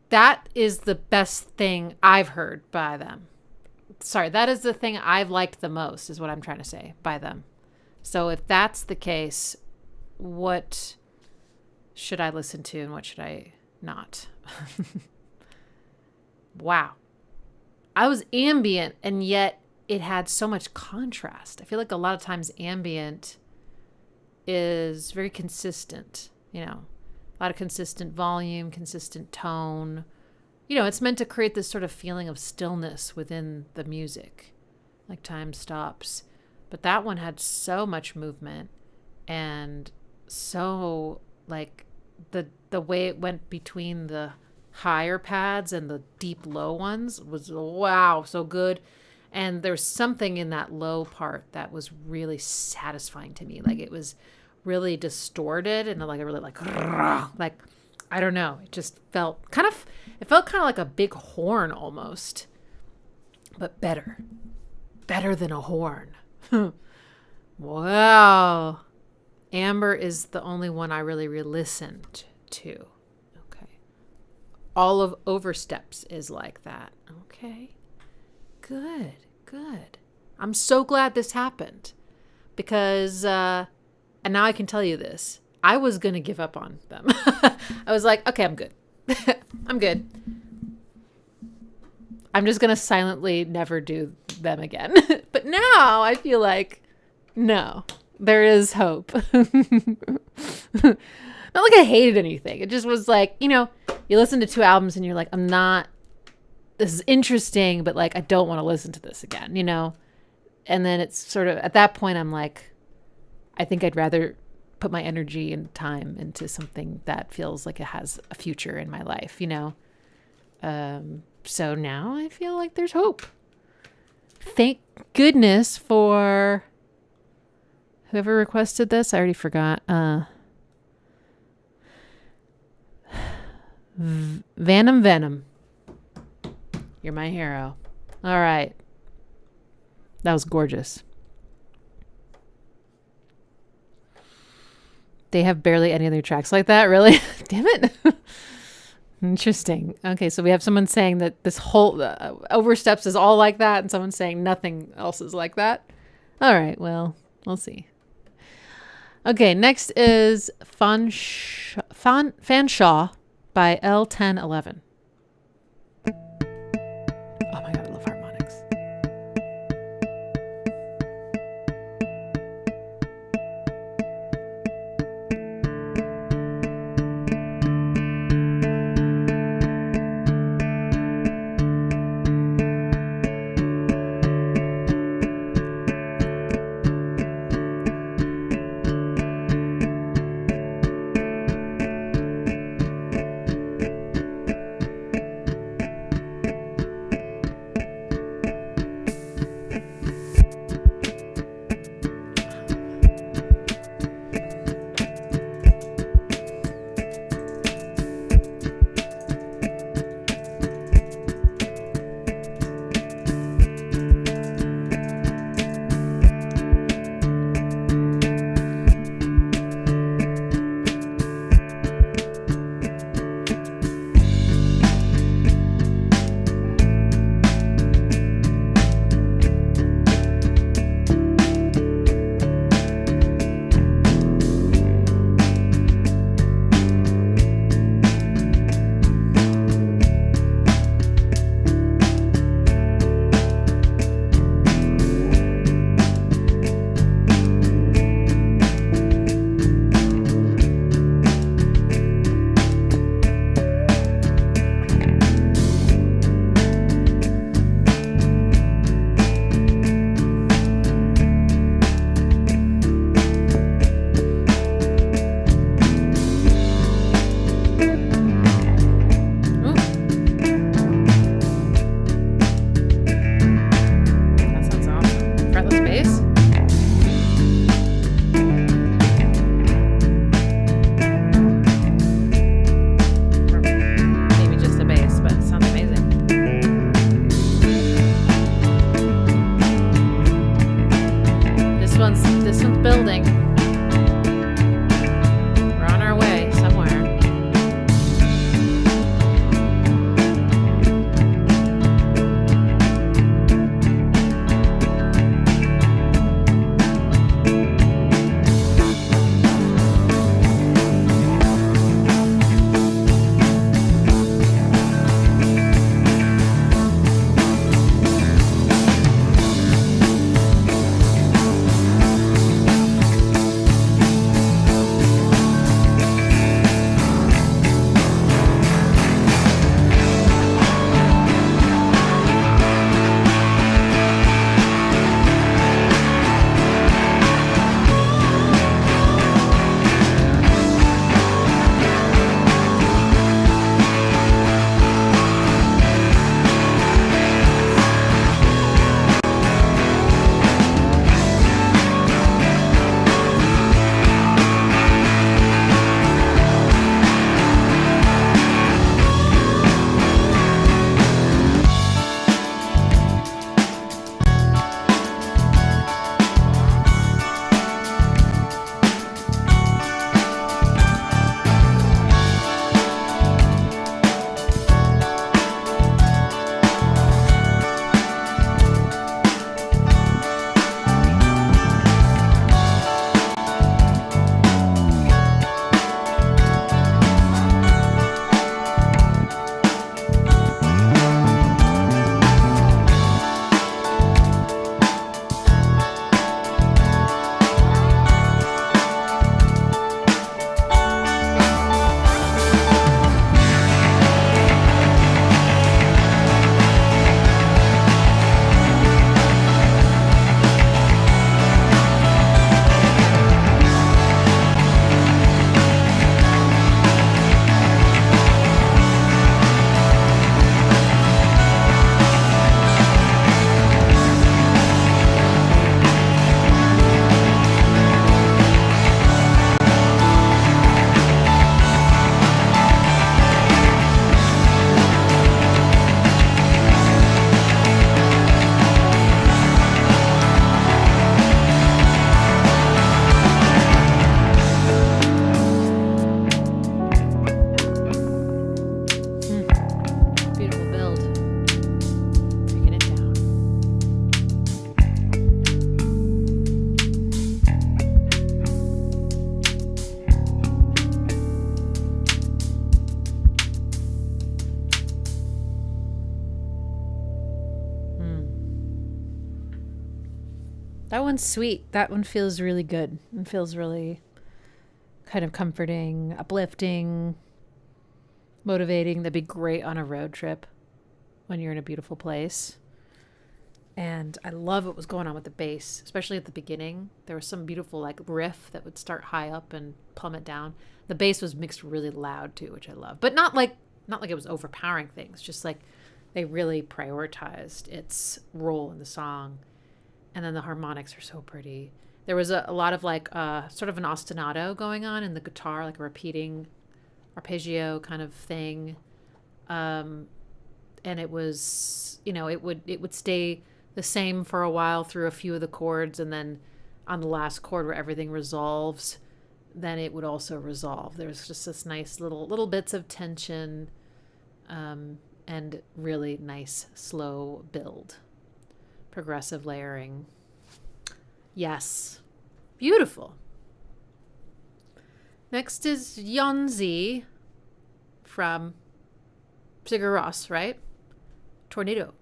That is the best thing I've heard by them. Sorry, that is the thing I've liked the most, is what I'm trying to say, by them. So if that's the case, what should I listen to and what should I not? Wow. I was ambient, and yet it had so much contrast. I feel like a lot of times ambient is very consistent, you know, a lot of consistent volume, consistent tone. You know, it's meant to create this sort of feeling of stillness within the music, like time stops. But that one had so much movement, and so like the way it went between the higher pads and the deep low ones was, wow, so good. And there's something in that low part that was really satisfying to me. Like it was really distorted and like a really like I don't know. It just felt kind of like a big horn almost, but better than a horn. Wow. Amber is the only one I really re-listened to. Okay. All of Oversteps is like that. Okay. Good. I'm so glad this happened because, and now I can tell you this, I was going to give up on them. I was like, okay, I'm good. I'm good. I'm just going to silently never do them again. But now I feel like, no, there is hope. Not like I hated anything. It just was like, you know, you listen to 2 albums and you're like, this is interesting, but like, I don't want to listen to this again, you know? And then it's sort of, at that point, I'm like, I think I'd rather put my energy and time into something that feels like it has a future in my life, you know? So now I feel like there's hope. Thank goodness for whoever requested this. I already forgot. Venom. You're my hero. All right. That was gorgeous. They have barely any other tracks like that, really? Damn it. Interesting. Okay, so we have someone saying that this whole Oversteps is all like that, and someone saying nothing else is like that. All right, well, we'll see. Okay, next is Fanshawe by L1011. Oh my god, I love harmonics. That one's sweet. That one feels really good. It feels really kind of comforting, uplifting, motivating. That'd be great on a road trip when you're in a beautiful place. And I love what was going on with the bass, especially at the beginning. There was some beautiful like riff that would start high up and plummet down. The bass was mixed really loud too, which I love. But not like it was overpowering things, just like they really prioritized its role in the song. And then the harmonics are so pretty. There was a lot of like sort of an ostinato going on in the guitar, like a repeating arpeggio kind of thing. And it was, it would stay the same for a while through a few of the chords, and then on the last chord where everything resolves, then it would also resolve. There was just this nice little bits of tension, and really nice slow build. Progressive layering. Yes. Beautiful. Next is Jónsi from Sigur Rós, right? Tornado.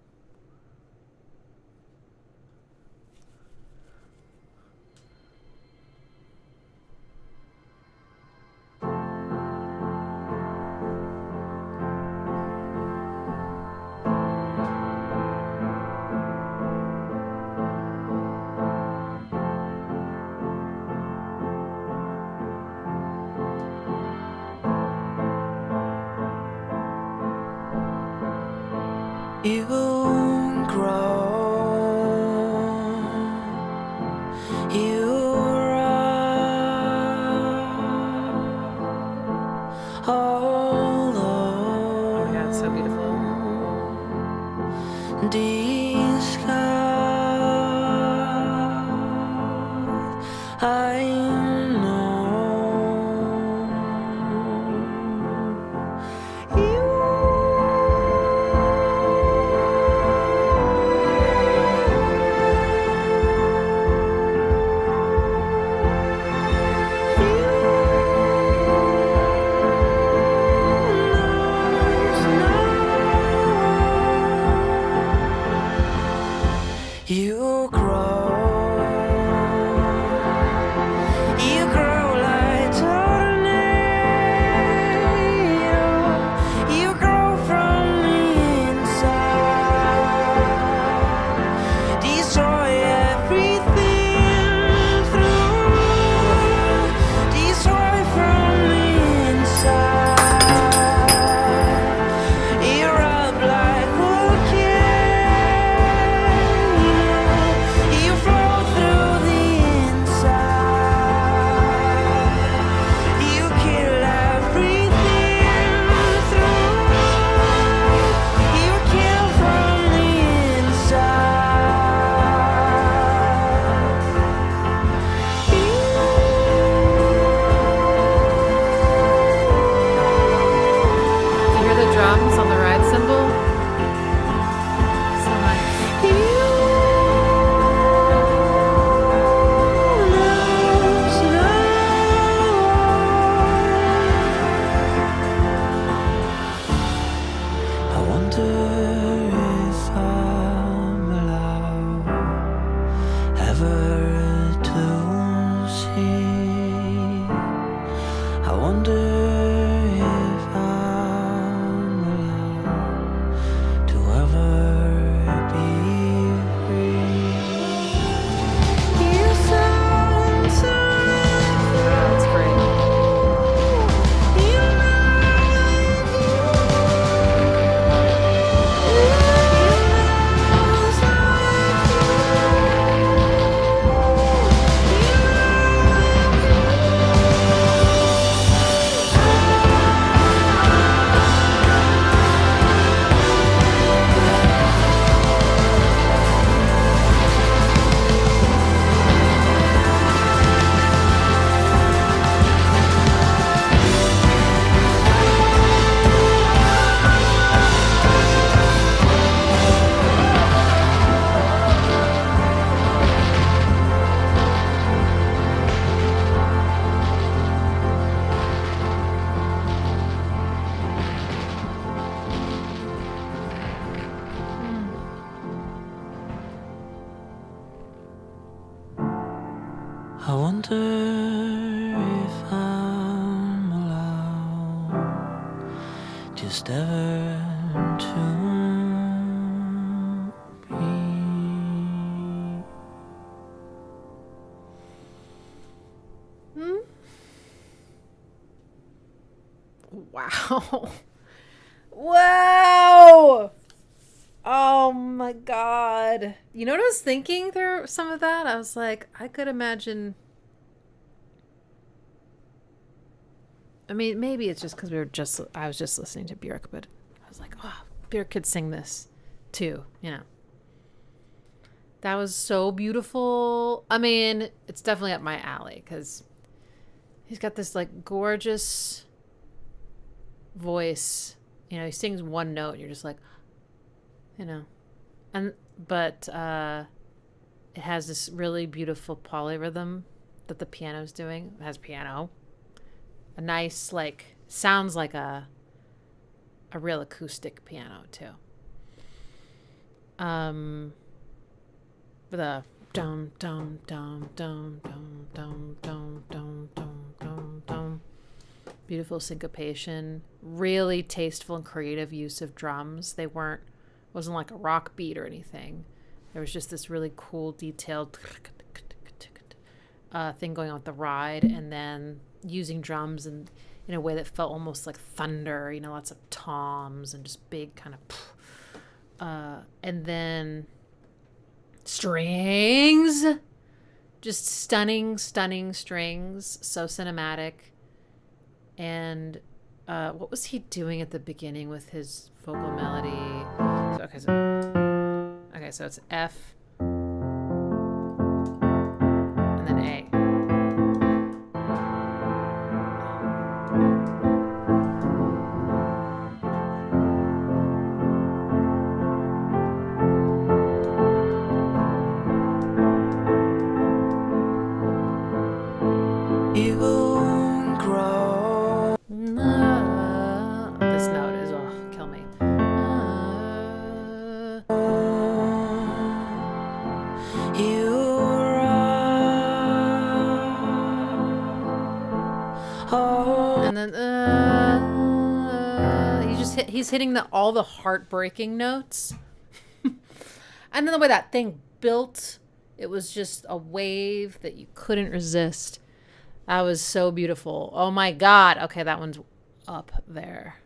You grow, you run, although Oh my God, it's so beautiful. disguised, I know you. You grow like tornado. You grow from the inside, destroy everything through, destroy from the inside. Erupt like volcano. You flow through the inside. You kill everything through. You kill from the You hear the drums on the ride cymbal? So nice. I wonder if I'm allowed ever to see. I wonder if I'm allowed to ever be free. You sound so That's great. closest ever to be. Wow. Wow. Oh my God. You know what I was thinking through some of that? I was like, I could imagine. I mean, maybe it's just because I was just listening to Björk, but I was like, oh, Björk could sing this too, you know. That was so beautiful. I mean, it's definitely up my alley because he's got this like gorgeous voice. You know, he sings one note and you're just like, you know, but it has this really beautiful polyrhythm that the piano's doing. It has piano. A nice, like, sounds like a real acoustic piano too. With a dum dum dum dum dum dum dum dum dum dum dum. Beautiful syncopation, really tasteful and creative use of drums. Wasn't like a rock beat or anything. There was just this really cool, detailed thing going on with the ride, and then using drums in a way that felt almost like thunder. You know, lots of toms and just big kind of, and then strings, just stunning strings, so cinematic. And what was he doing at the beginning with his vocal melody? So it's F and then A. You won't grow. This note is kill me. And then he's hitting all the heartbreaking notes. And then the way that thing built, it was just a wave that you couldn't resist. That was so beautiful. Oh my God. Okay, that one's up there.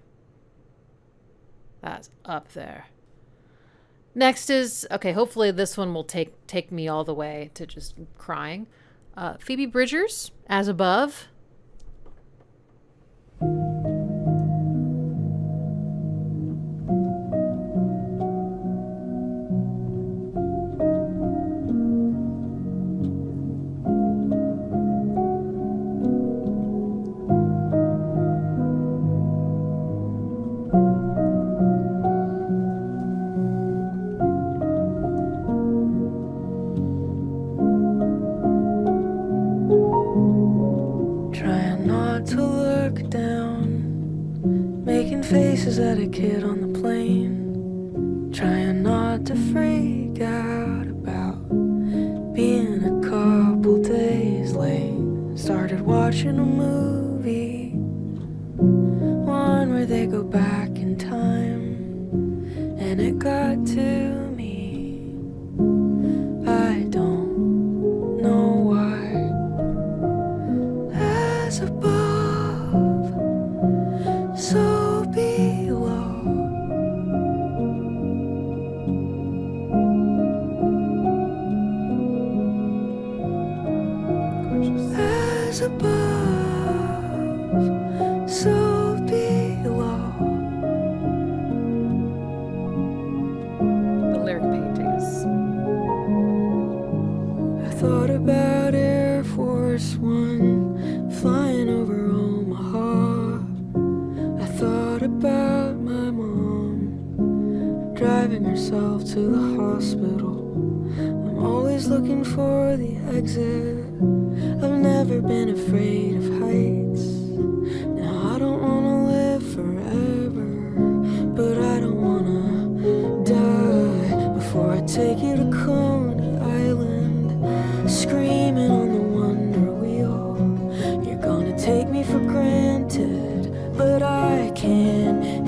That's up there. Next is, okay, hopefully this one will take me all the way to just crying. Phoebe Bridgers, As Above. Faces at a kid on the plane, trying not to freak out about being a couple days late. Started watching a movie, one where they go back in time, and it got to me. I don't know why. As above, so above, so below. The lyric paintings. I thought about Air Force One flying over Omaha. I thought about my mom driving herself to the hospital. I'm always looking for the exit. I've never been afraid of heights. Now I don't wanna live forever, but I don't wanna die before I take you to Coney Island, screaming on the Wonder Wheel. You're gonna take me for granted, but I can't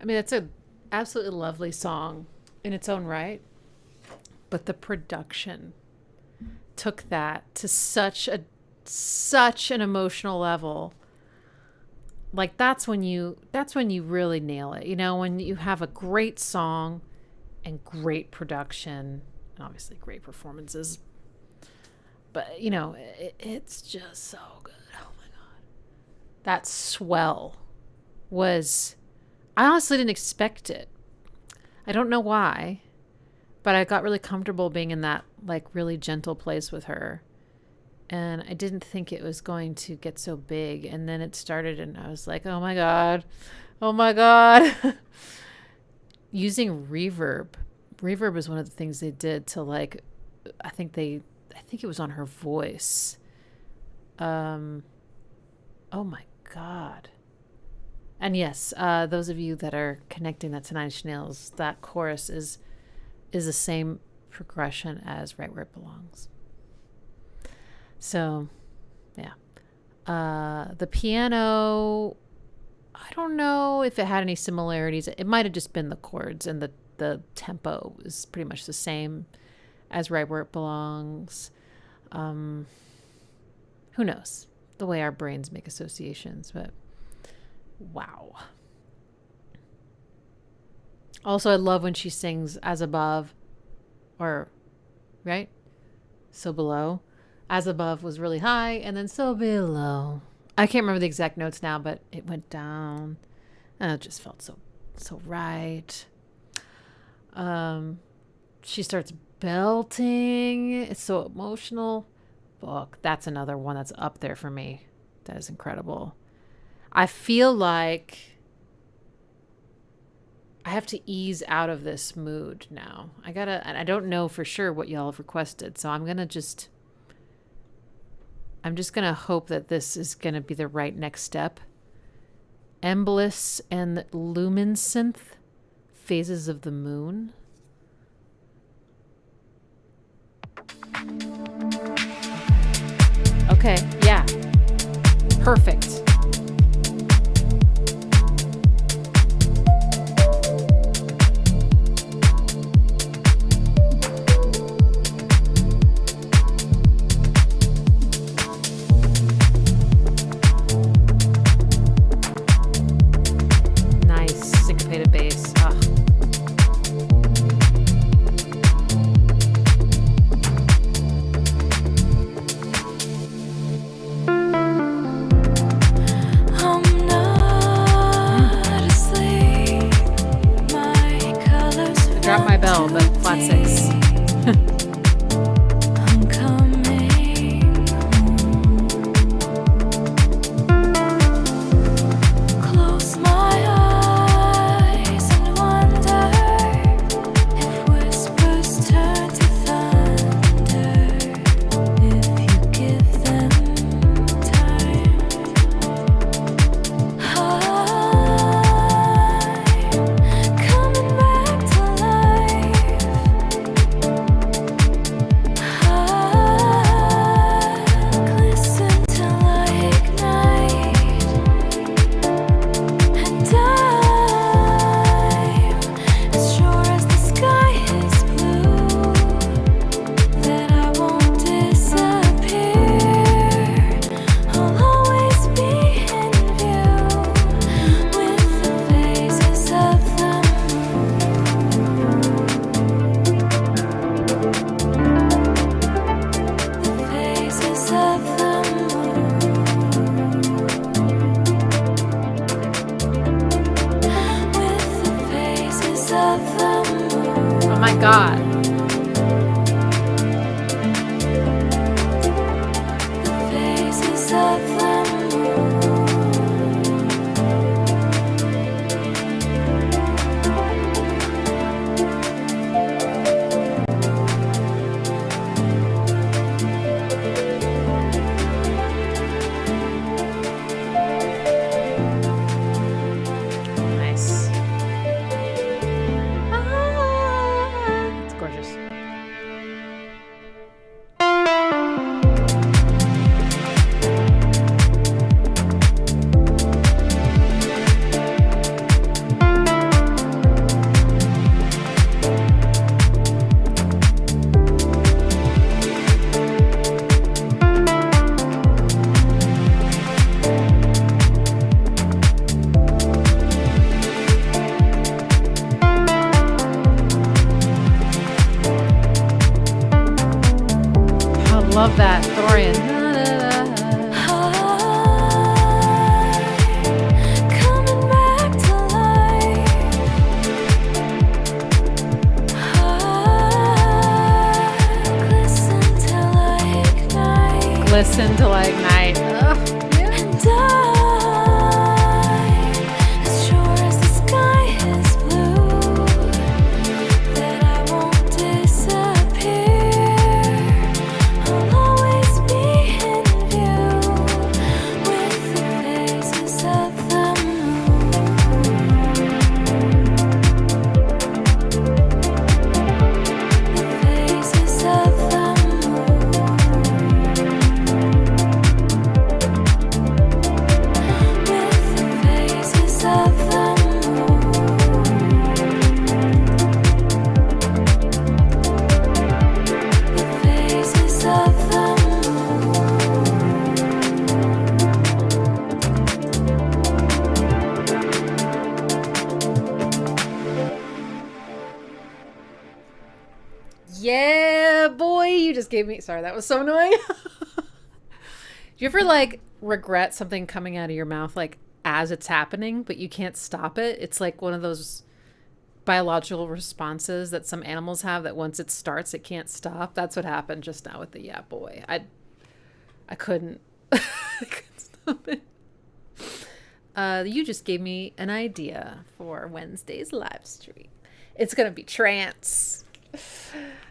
I mean, it's a absolutely lovely song in its own right, but the production took that to such an emotional level. Like that's when you really nail it. You know, when you have a great song and great production and obviously great performances. But, you know, it's just so good. Oh my God. That swell was, I honestly didn't expect it. I don't know why, but I got really comfortable being in that like really gentle place with her. And I didn't think it was going to get so big. And then it started and I was like, oh my God. Oh my God. Using reverb. Reverb is one of the things they did to like, I think it was on her voice. Oh my God. And yes, those of you that are connecting that to Nine Inch Nails, that chorus is the same progression as Right Where It Belongs. So, yeah. The piano, I don't know if it had any similarities. It might have just been the chords, and the tempo is pretty much the same as Right Where It Belongs. Who knows? The way our brains make associations, but wow. Also, I love when she sings As Above, or, right? So Below. As Above was really high, and then So Below. I can't remember the exact notes now, but it went down. And it just felt so right. She starts belting. It's so emotional. Fuck, that's another one that's up there for me. That is incredible. I feel like I have to ease out of this mood now. And I don't know for sure what y'all have requested, so I'm just gonna hope that this is gonna be the right next step. Embliss and Lumynesynth, Phases of the Moon. Okay, yeah. Perfect. drop my bell, but flat 6. I'm coming home. Close my eyes and wonder if whispers turn to thunder. If you give them time, I'm coming back to life. I'll glisten till I ignite, and I'm as sure as the sky is blue that I won't disappear. I'll always be in view with the phases of the phases of the moon. With the phases of the moon. Oh my god. The phases of the moon. Nice. It's gorgeous. I love that. Thorian. Coming back to life. Glisten till I ignite, Listen till I ignite. Ugh. and I'm as sure as the sky is blue that I won't disappear. I'll always be in view with the phases of the moon. The phases of the moon. With the phases of the moon. The phases of the Yeah, boy, you just gave me. Sorry, that was so annoying. Do you ever like regret something coming out of your mouth like as it's happening, but you can't stop it? It's like one of those biological responses that some animals have that once it starts, it can't stop. That's what happened just now with the yeah, boy. I couldn't. I couldn't stop it. You just gave me an idea for Wednesday's live stream. It's gonna be trance.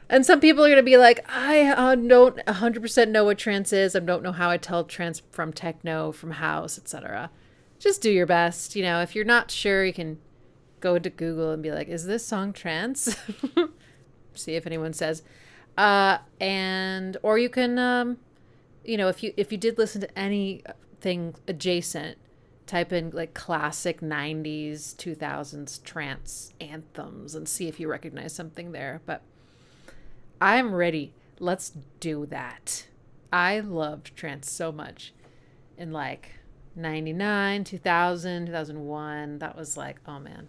And some people are going to be like, I don't 100% know what trance is. I don't know how I tell trance from techno, from house, etc. Just do your best. You know, if you're not sure, you can go to Google and be like, is this song trance? See if anyone says. And or you can, you know, if you did listen to anything adjacent, type in like classic 90s, 2000s trance anthems and see if you recognize something there. But I'm ready. Let's do that. I loved trance so much in like 99, 2000, 2001. That was like, oh man.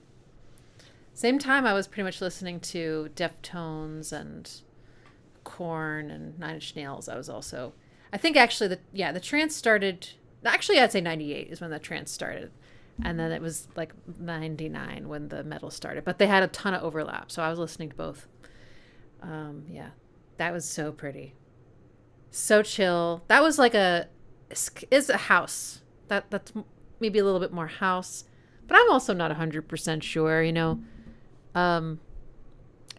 Same time I was pretty much listening to Deftones and Korn and Nine Inch Nails. I was also, I think actually the trance started, actually I'd say 98 is when the trance started. And then it was like 99 when the metal started. But they had a ton of overlap. So I was listening to both. Yeah, that was so pretty. So chill. That was like is a house. That's maybe a little bit more house. But I'm also not 100% sure, you know.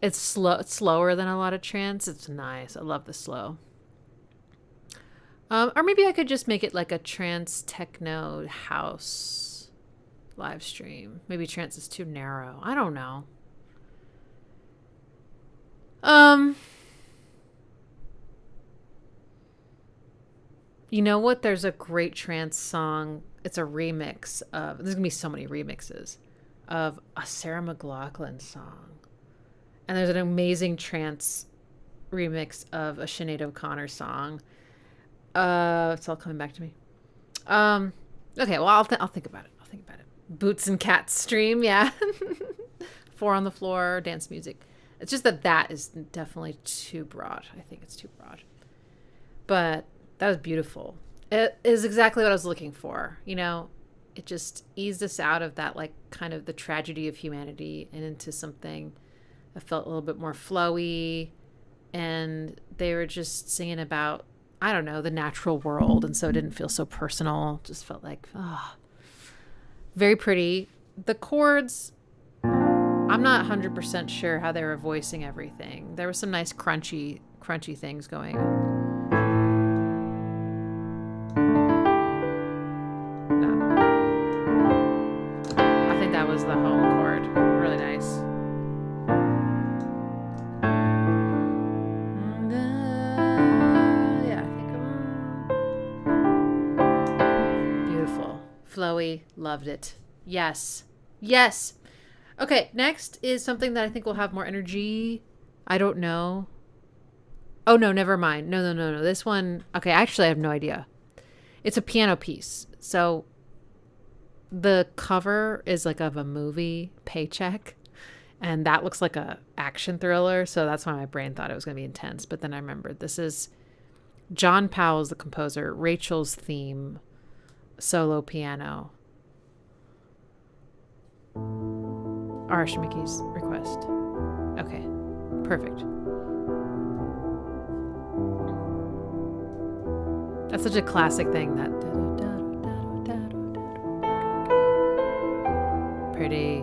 It's slower than a lot of trance. It's nice. I love the slow. Or maybe I could just make it like a trance techno house live stream. Maybe trance is too narrow. I don't know. You know what? There's a great trance song. It's a remix of, there's gonna be so many remixes of a Sarah McLachlan song. And there's an amazing trance remix of a Sinead O'Connor song. It's all coming back to me. Okay, well, I'll think about it. Boots and Cats stream, yeah. 4 on the floor, dance music. It's just that is definitely too broad. I think it's too broad. But that was beautiful. It is exactly what I was looking for. You know, it just eased us out of that, like, kind of the tragedy of humanity and into something that felt a little bit more flowy. And they were just singing about, I don't know, the natural world. And so it didn't feel so personal. Just felt like, very pretty. The chords, I'm not 100% sure how they were voicing everything. There was some nice crunchy things going. No. I think that was the home chord. Really nice. Yeah, I think beautiful. Flowy. Loved it. Yes. Okay, next is something that I think will have more energy. I don't know. Oh, no, never mind. No. This one, okay, actually I have no idea. It's a piano piece. So the cover is like of a movie, Paycheck, and that looks like a action thriller. So that's why my brain thought it was going to be intense. But then I remembered this is John Powell's the composer, Rachel's theme, solo piano. Arash Mickey's request. Okay, perfect. That's such a classic thing, that pretty.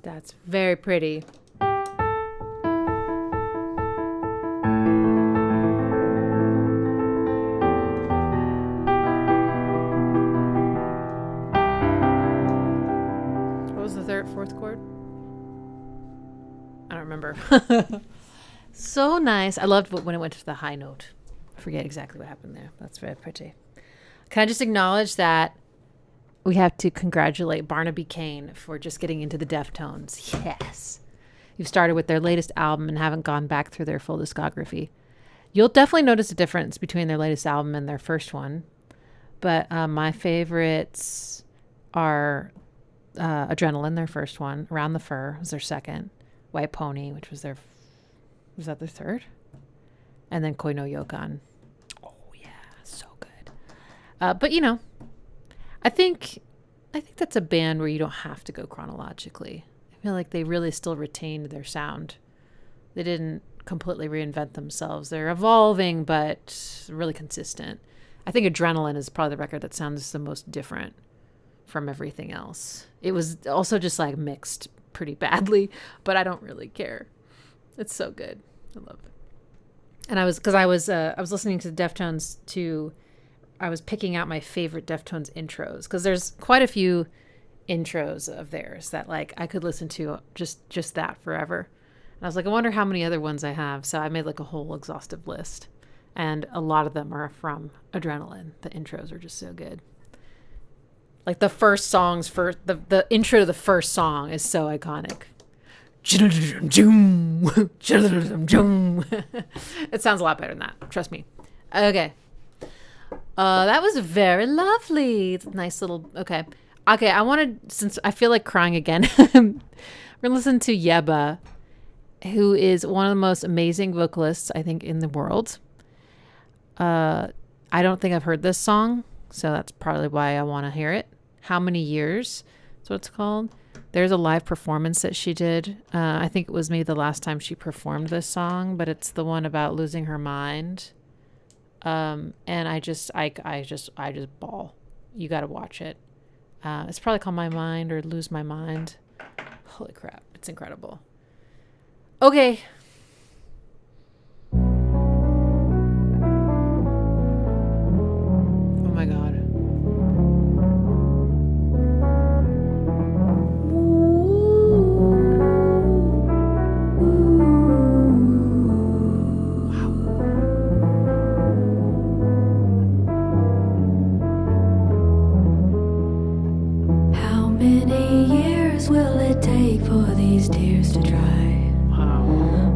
That's very pretty. What was the fourth chord? I don't remember. So nice. I loved when it went to the high note. I forget exactly what happened there. That's very pretty. Can I just acknowledge that we have to congratulate Barnaby Kane for just getting into the Deftones. Yes. You've started with their latest album and haven't gone back through their full discography. You'll definitely notice a difference between their latest album and their first one. But my favorites are Adrenaline, their first one. Around the Fur was their second. White Pony, which was was that their third? And then Koi no Yokan. Oh, yeah. So good. But, you know, I think that's a band where you don't have to go chronologically. I feel like they really still retained their sound. They didn't completely reinvent themselves. They're evolving, but really consistent. I think Adrenaline is probably the record that sounds the most different from everything else. It was also just like mixed pretty badly, but I don't really care. It's so good. I love it. And I was listening to Deftones I was picking out my favorite Deftones intros because there's quite a few intros of theirs that like I could listen to just that forever. And I was like, I wonder how many other ones I have. So I made like a whole exhaustive list. And a lot of them are from Adrenaline. The intros are just so good. Like the first songs for the intro to the first song is so iconic. It sounds a lot better than that. Trust me. Okay. That was very lovely. It's a nice little, okay. I wanted, since I feel like crying again, we're going to listen to Yebba, who is one of the most amazing vocalists, I think, in the world. I don't think I've heard this song, so that's probably why I want to hear it. How Many Years? That's what it's called. There's a live performance that she did. I think it was maybe the last time she performed this song, but it's the one about losing her mind. And I just bawl. You got to watch it. It's probably called My Mind or Lose My Mind. Holy crap. It's incredible. Okay. Oh my God. How many years will it take for these tears to dry?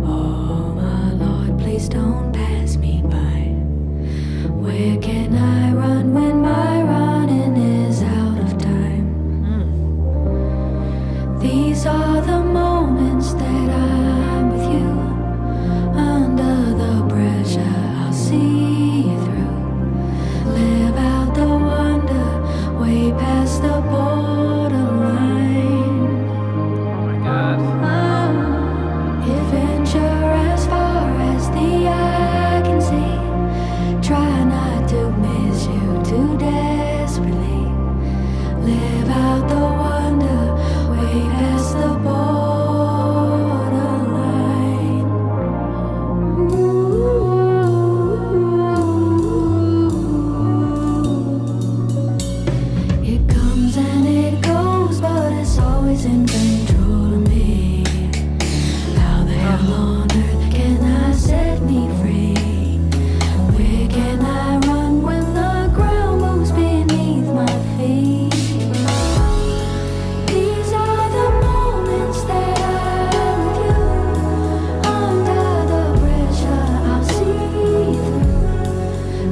Oh my Lord, please don't pass me by. Where can I run when my running is out of time? These are the moments that I'm with you. Under the pressure, I'll see you through. Live out the wonder, way past the borderline. Oh my God. Adventure as far as the eye can see. Try not to miss you too desperately. Live out the wonder, way past the borderline. It comes and it goes, but it's always in control of me. How the hell on earth can I set me free? Where can I run when the ground moves beneath my feet? These are the moments that I'm with you. Under the pressure, I'll see through.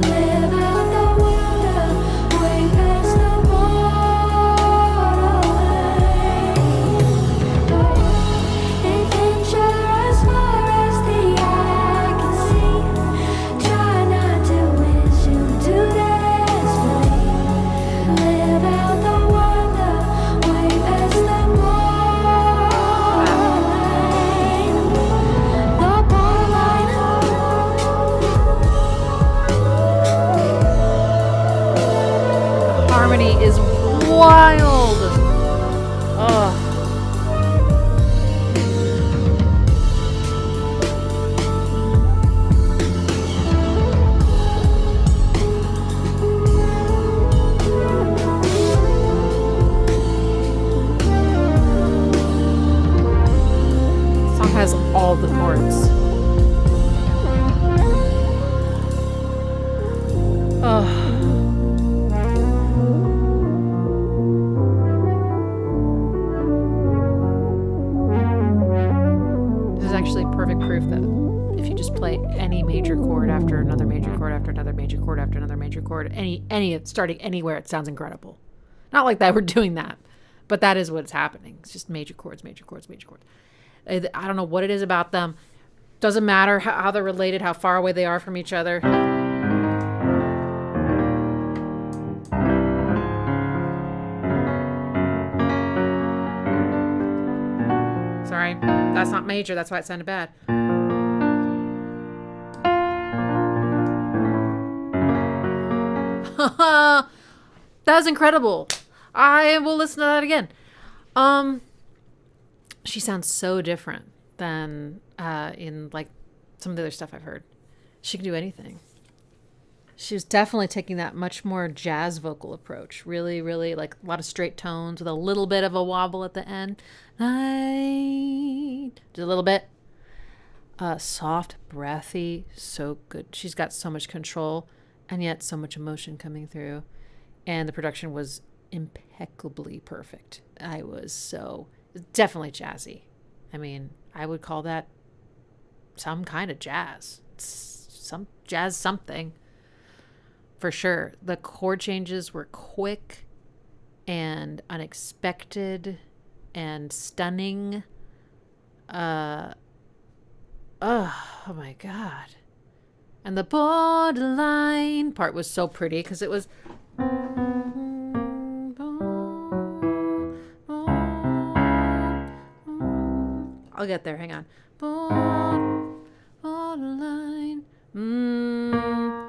Live out the wonder, way past the borderline. Adventure as far as the eye can see. Try not to miss you too desperately. Live out the wonder, way past the borderline. The borderline. Harmony is wild. Oh. Song has all the chords. Oh. This is actually perfect proof that if you just play any major chord after another major chord after another major chord after another major chord, any starting anywhere, it sounds incredible. Not like that we're doing that, but that is what's happening. It's just major chords, major chords, major chords. I don't know what it is about them. Doesn't matter how they're related, how far away they are from each other. Sorry, that's not major. That's why it sounded bad. That was incredible. I will listen to that again. She sounds so different than in like some of the other stuff I've heard. She can do anything. She was definitely taking that much more jazz vocal approach. Really, really like a lot of straight tones with a little bit of a wobble at the end. Just a little bit. Soft, breathy, so good. She's got so much control and yet so much emotion coming through. And the production was impeccably perfect. Definitely jazzy. I mean, I would call that some kind of jazz. Some jazz something. For sure. The chord changes were quick and unexpected and stunning. Oh my God. And the borderline part was so pretty because it was. I'll get there. Hang on. Borderline.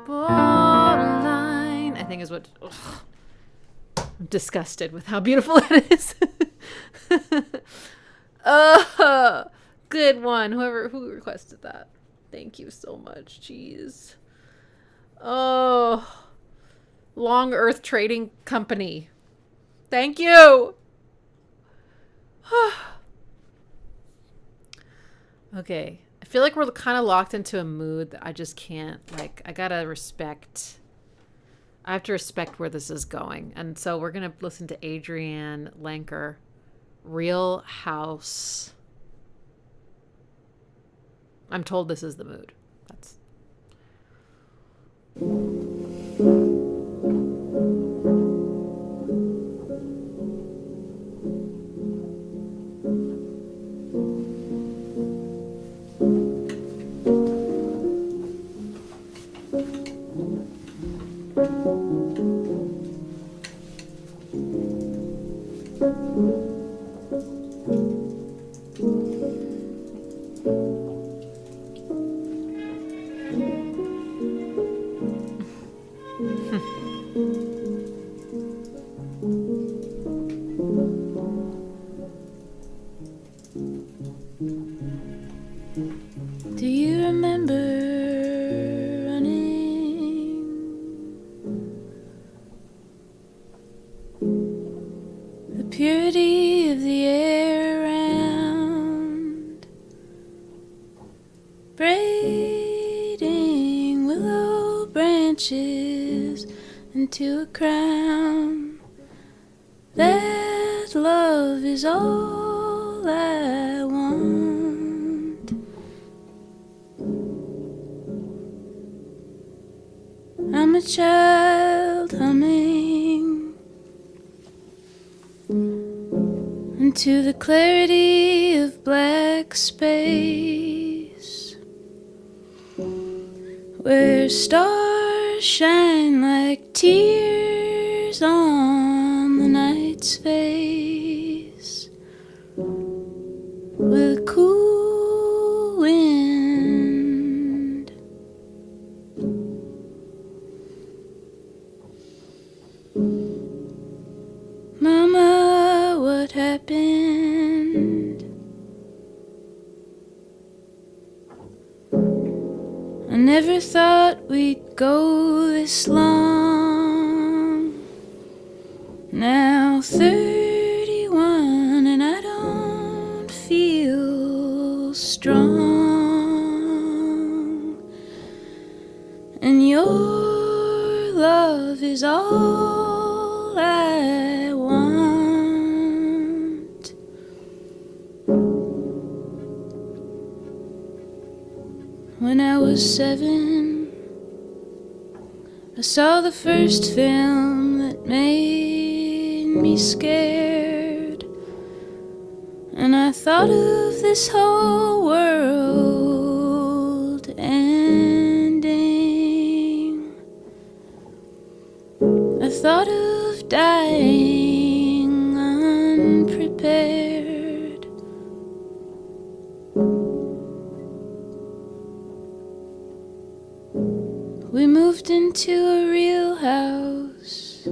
Borderline. I think is what. Ugh. I'm disgusted with how beautiful it is. Good one. Who requested that. Thank you so much. Jeez. Oh. Long Earth Trading Company. Thank you. Okay. I feel like we're kind of locked into a mood that I just can't, like, I have to respect where this is going. And so we're going to listen to Adrianne Lenker, Real House. I'm told this is the mood. That's. Do you remember running? The purity of the air around, braiding willow branches into a crown. That love is all I want. I'm a child humming into the clarity of black space, where stars shine like tears on the night's face, with a cool wind. Mama, what happened? I never thought we'd go this long. Now 31 and I don't feel strong. And your love is all I want. When I was 7, I saw the first film that made me scared, and I thought of this whole world ending. I thought of dying unprepared. We moved into a real house,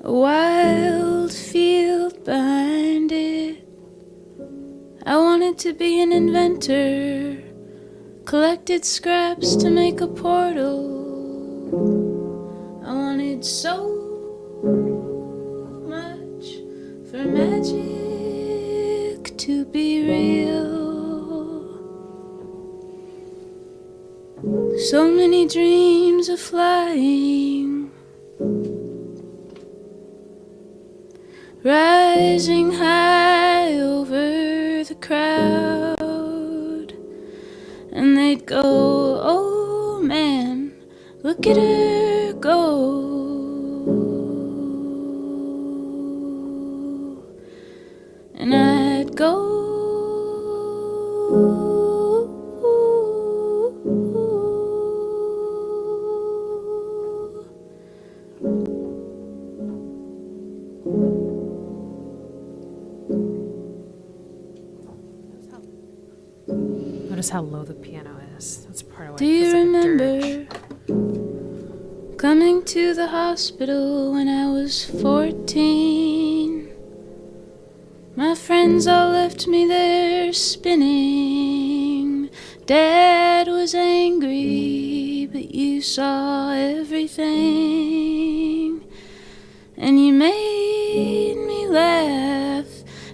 a wild field behind it, wanted to be an inventor, collected scraps to make a portal. I wanted so much for magic to be real. So many dreams of flying, rising high over the crowd, and they'd go, oh man, look at her go. And I'd go, Notice how low the piano is. That's part of why do it you feels like a remember dirge. coming to the hospital when I was 14? My friends all left me there spinning. Dad was angry, but you saw everything. And you made me laugh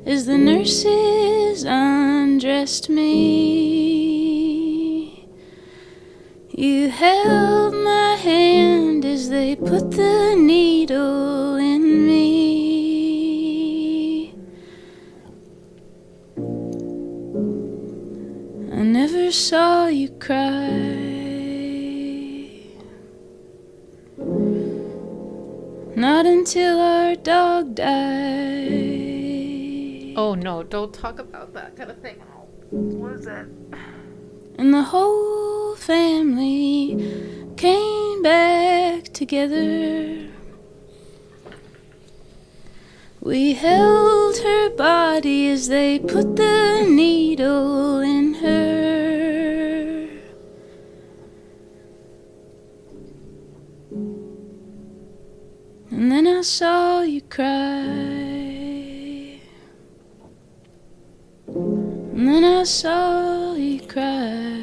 as the nurses undressed me. You held my hand as they put the needle in me. I never saw you cry. Not until our dog died. Oh no, don't talk about that kind of thing. What is it? And the whole family came back together. We held her body as they put the needle in her. And then I saw you cry. And then I saw you cry.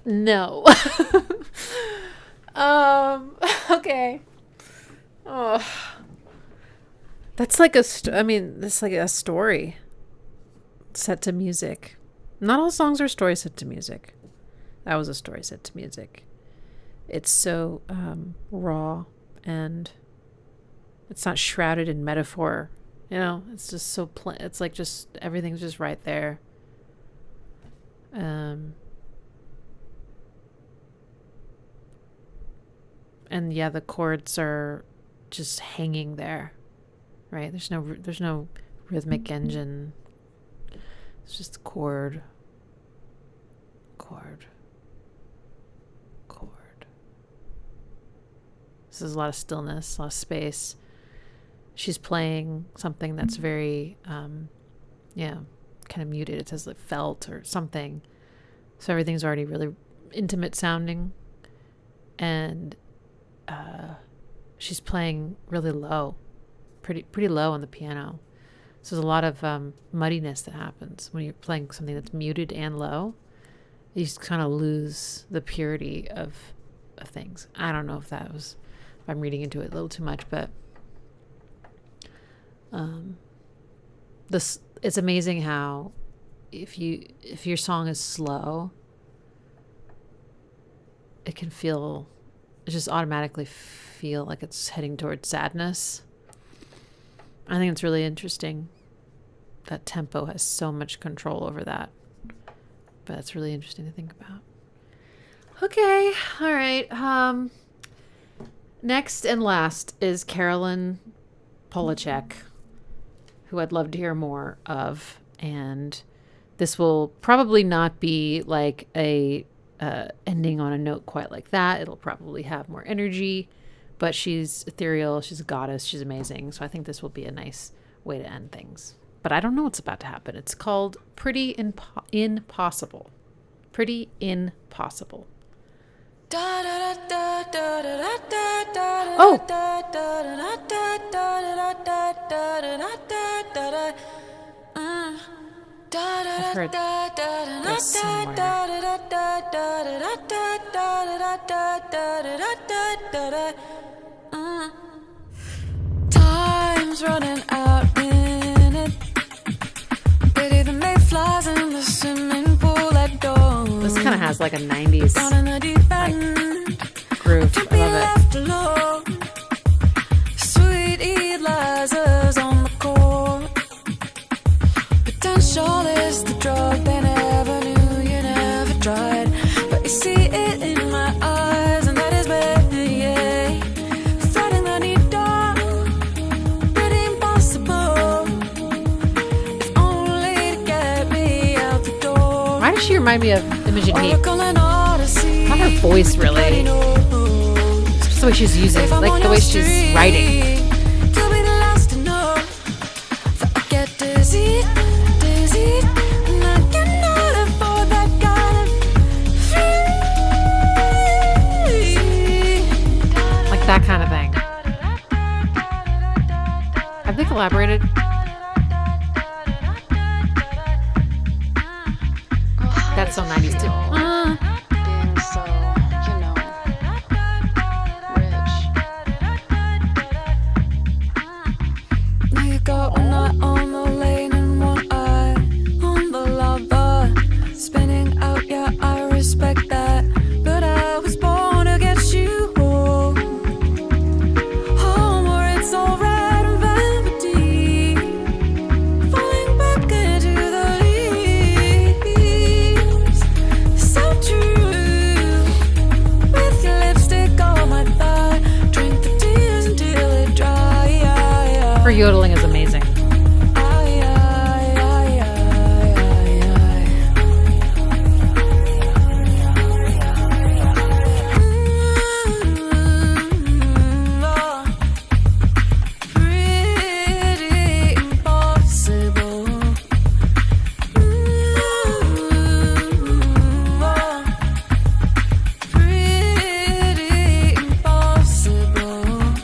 No. Okay. Oh. That's like that's like a story set to music. Not all songs are stories set to music. That was a story set to music. It's so raw, and it's not shrouded in metaphor. You know, it's just so it's like just everything's just right there. And yeah, the chords are just hanging there, right? There's no rhythmic engine. It's just chord. This is a lot of stillness, a lot of space. She's playing something that's very, kind of muted. It says like felt or something. So everything's already really intimate sounding. And she's playing really low, pretty low on the piano. So there's a lot of muddiness that happens when you're playing something that's muted and low. You just kind of lose the purity of things. I don't know if I'm reading into it a little too much, but it's amazing how if your song is slow, it can just automatically feel like it's heading towards sadness. I think it's really interesting that tempo has so much control over that. But it's really interesting to think about. Okay, all right. Next and last is Carolyn Polachek, who I'd love to hear more of. And this will probably not be like a ending on a note quite like that. It'll probably have more energy, but she's ethereal, she's a goddess, she's amazing. So I think this will be a nice way to end things. But I don't know what's about to happen. It's called Pretty Impossible. Pretty Impossible. Oh, I've heard this somewhere. Time's running out minute. Pity the mayflies in the swimming pool at dawn. This kind of has like a 90s Down in the deep end. groove. Can't I be love it. left alone. Sweet Eliza's on the court. Potential is the drug they never knew you never tried. But you see it in my eyes, and that is me. Threading the needle, pretty impossible. If only to get me out the door. Why does she remind me of Imogen Heap? Oracle and Odyssey. Not her voice, really. It's just the way she's using, like the way she's writing. To be the last to know that I get dizzy, dizzy, and I cannot afford that kind of free. Like that kind of thing. Have they collaborated? That's so 90s too. Being so, you know, rich. Now you got one eye on the lane and one eye on the lava. Spinning out, yeah, I respect that. But I was born to get you home. Home where it's all red and velvety. Falling back into the leaves. So true. With your lipstick on my thigh. Drink the tears until it dry. Her yodeling is amazing. Pretty impossible. Pretty impossible.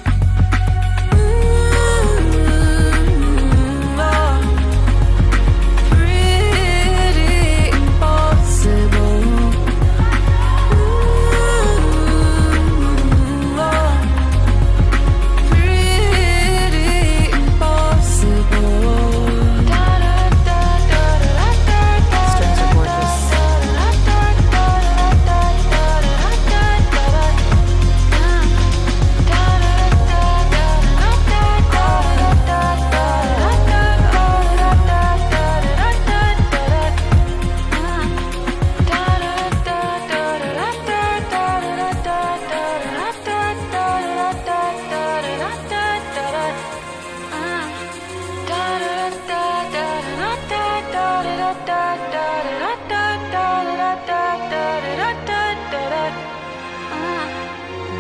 Pretty impossible. Pretty impossible. Strings are gorgeous.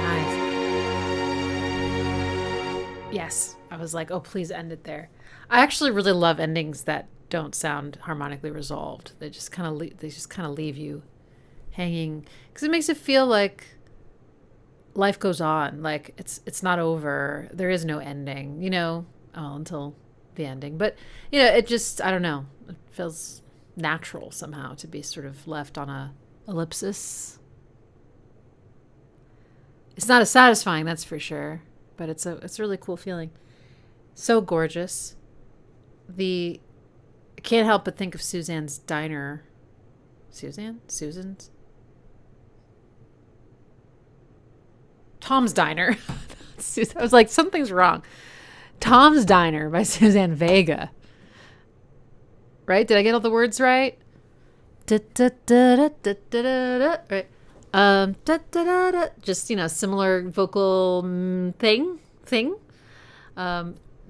Nice. Yes, I was like, oh, please end it there. I actually really love endings that don't sound harmonically resolved. They just kind of leave you hanging because it makes it feel like life goes on, like it's not over. There is no ending, until the ending. But it just, I don't know, it feels natural somehow to be sort of left on a ellipsis. It's not as satisfying, that's for sure, but it's a really cool feeling. So gorgeous. I can't help but think of Suzanne's Diner. Susan's? Tom's Diner. I was like, something's wrong. Tom's Diner by Suzanne Vega. Right? Did I get all the words right? Right. Just, similar vocal thing.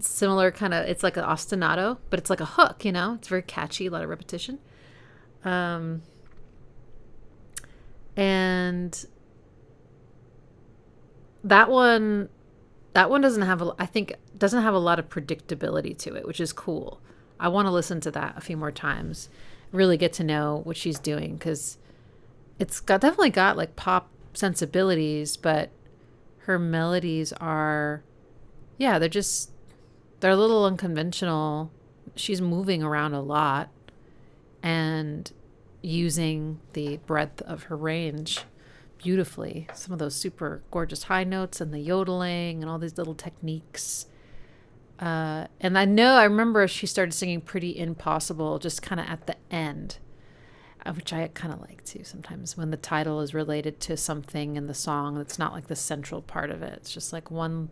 Similar kind of, it's like an ostinato, but it's like a hook, it's very catchy, a lot of repetition. And that one doesn't have a lot of predictability to it, which is cool. I want to listen to that a few more times, really get to know what she's doing, because it's definitely got like pop sensibilities, but her melodies are, yeah, they're a little unconventional. She's moving around a lot and using the breadth of her range beautifully. Some of those super gorgeous high notes and the yodeling and all these little techniques. And I remember she started singing Pretty Impossible just kind of at the end, which I kind of like too sometimes, when the title is related to something in the song that's not like the central part of it. It's just like one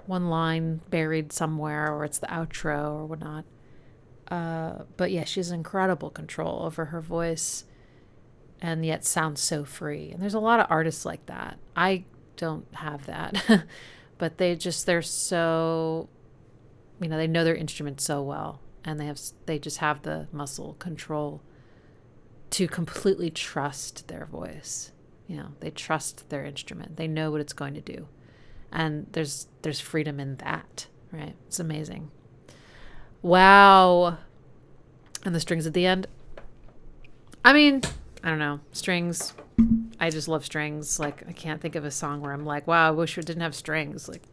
line buried somewhere, or it's the outro or whatnot. But yeah, she has incredible control over her voice and yet sounds so free. And there's a lot of artists like that. I don't have that, but they're so, they know their instrument so well, and they just have the muscle control to completely trust their voice. They trust their instrument. They know what it's going to do. And there's freedom in that, right? It's amazing. Wow. And the strings at the end. I don't know. Strings. I just love strings. Like, I can't think of a song where I'm like, wow, I wish it didn't have strings. Like,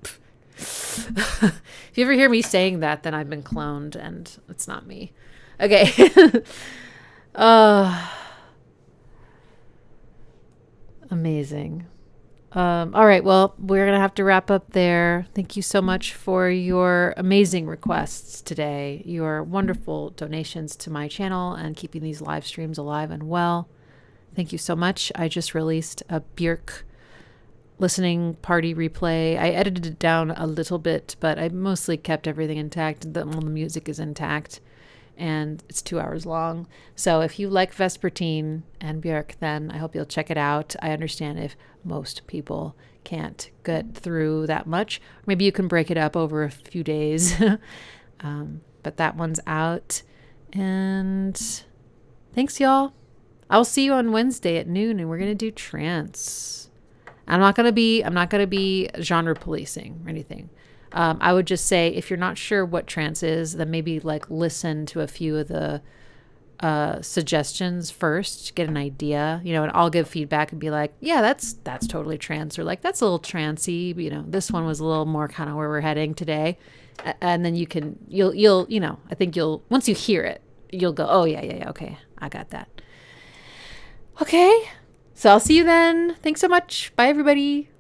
if you ever hear me saying that, then I've been cloned and it's not me. Okay. Amazing. All right. Well, we're going to have to wrap up there. Thank you so much for your amazing requests today, your wonderful donations to my channel and keeping these live streams alive and well. Thank you so much. I just released a Björk listening party replay. I edited it down a little bit, but I mostly kept everything intact. All the music is intact, and it's 2 hours long. So if you like Vespertine and Björk, then I hope you'll check it out. I understand if most people can't get through that much. Maybe you can break it up over a few days. But that one's out. And thanks, y'all. I'll see you on Wednesday at noon, and we're going to do trance. I'm not going to be genre policing or anything. I would just say, if you're not sure what trance is, then maybe like listen to a few of the suggestions first, get an idea, and I'll give feedback and be like, yeah, that's totally trance, or like, that's a little trancey, but this one was a little more kind of where we're heading today. And then you'll I think once you hear it, you'll go, oh yeah, okay, I got that. Okay, so I'll see you then. Thanks so much. Bye, everybody.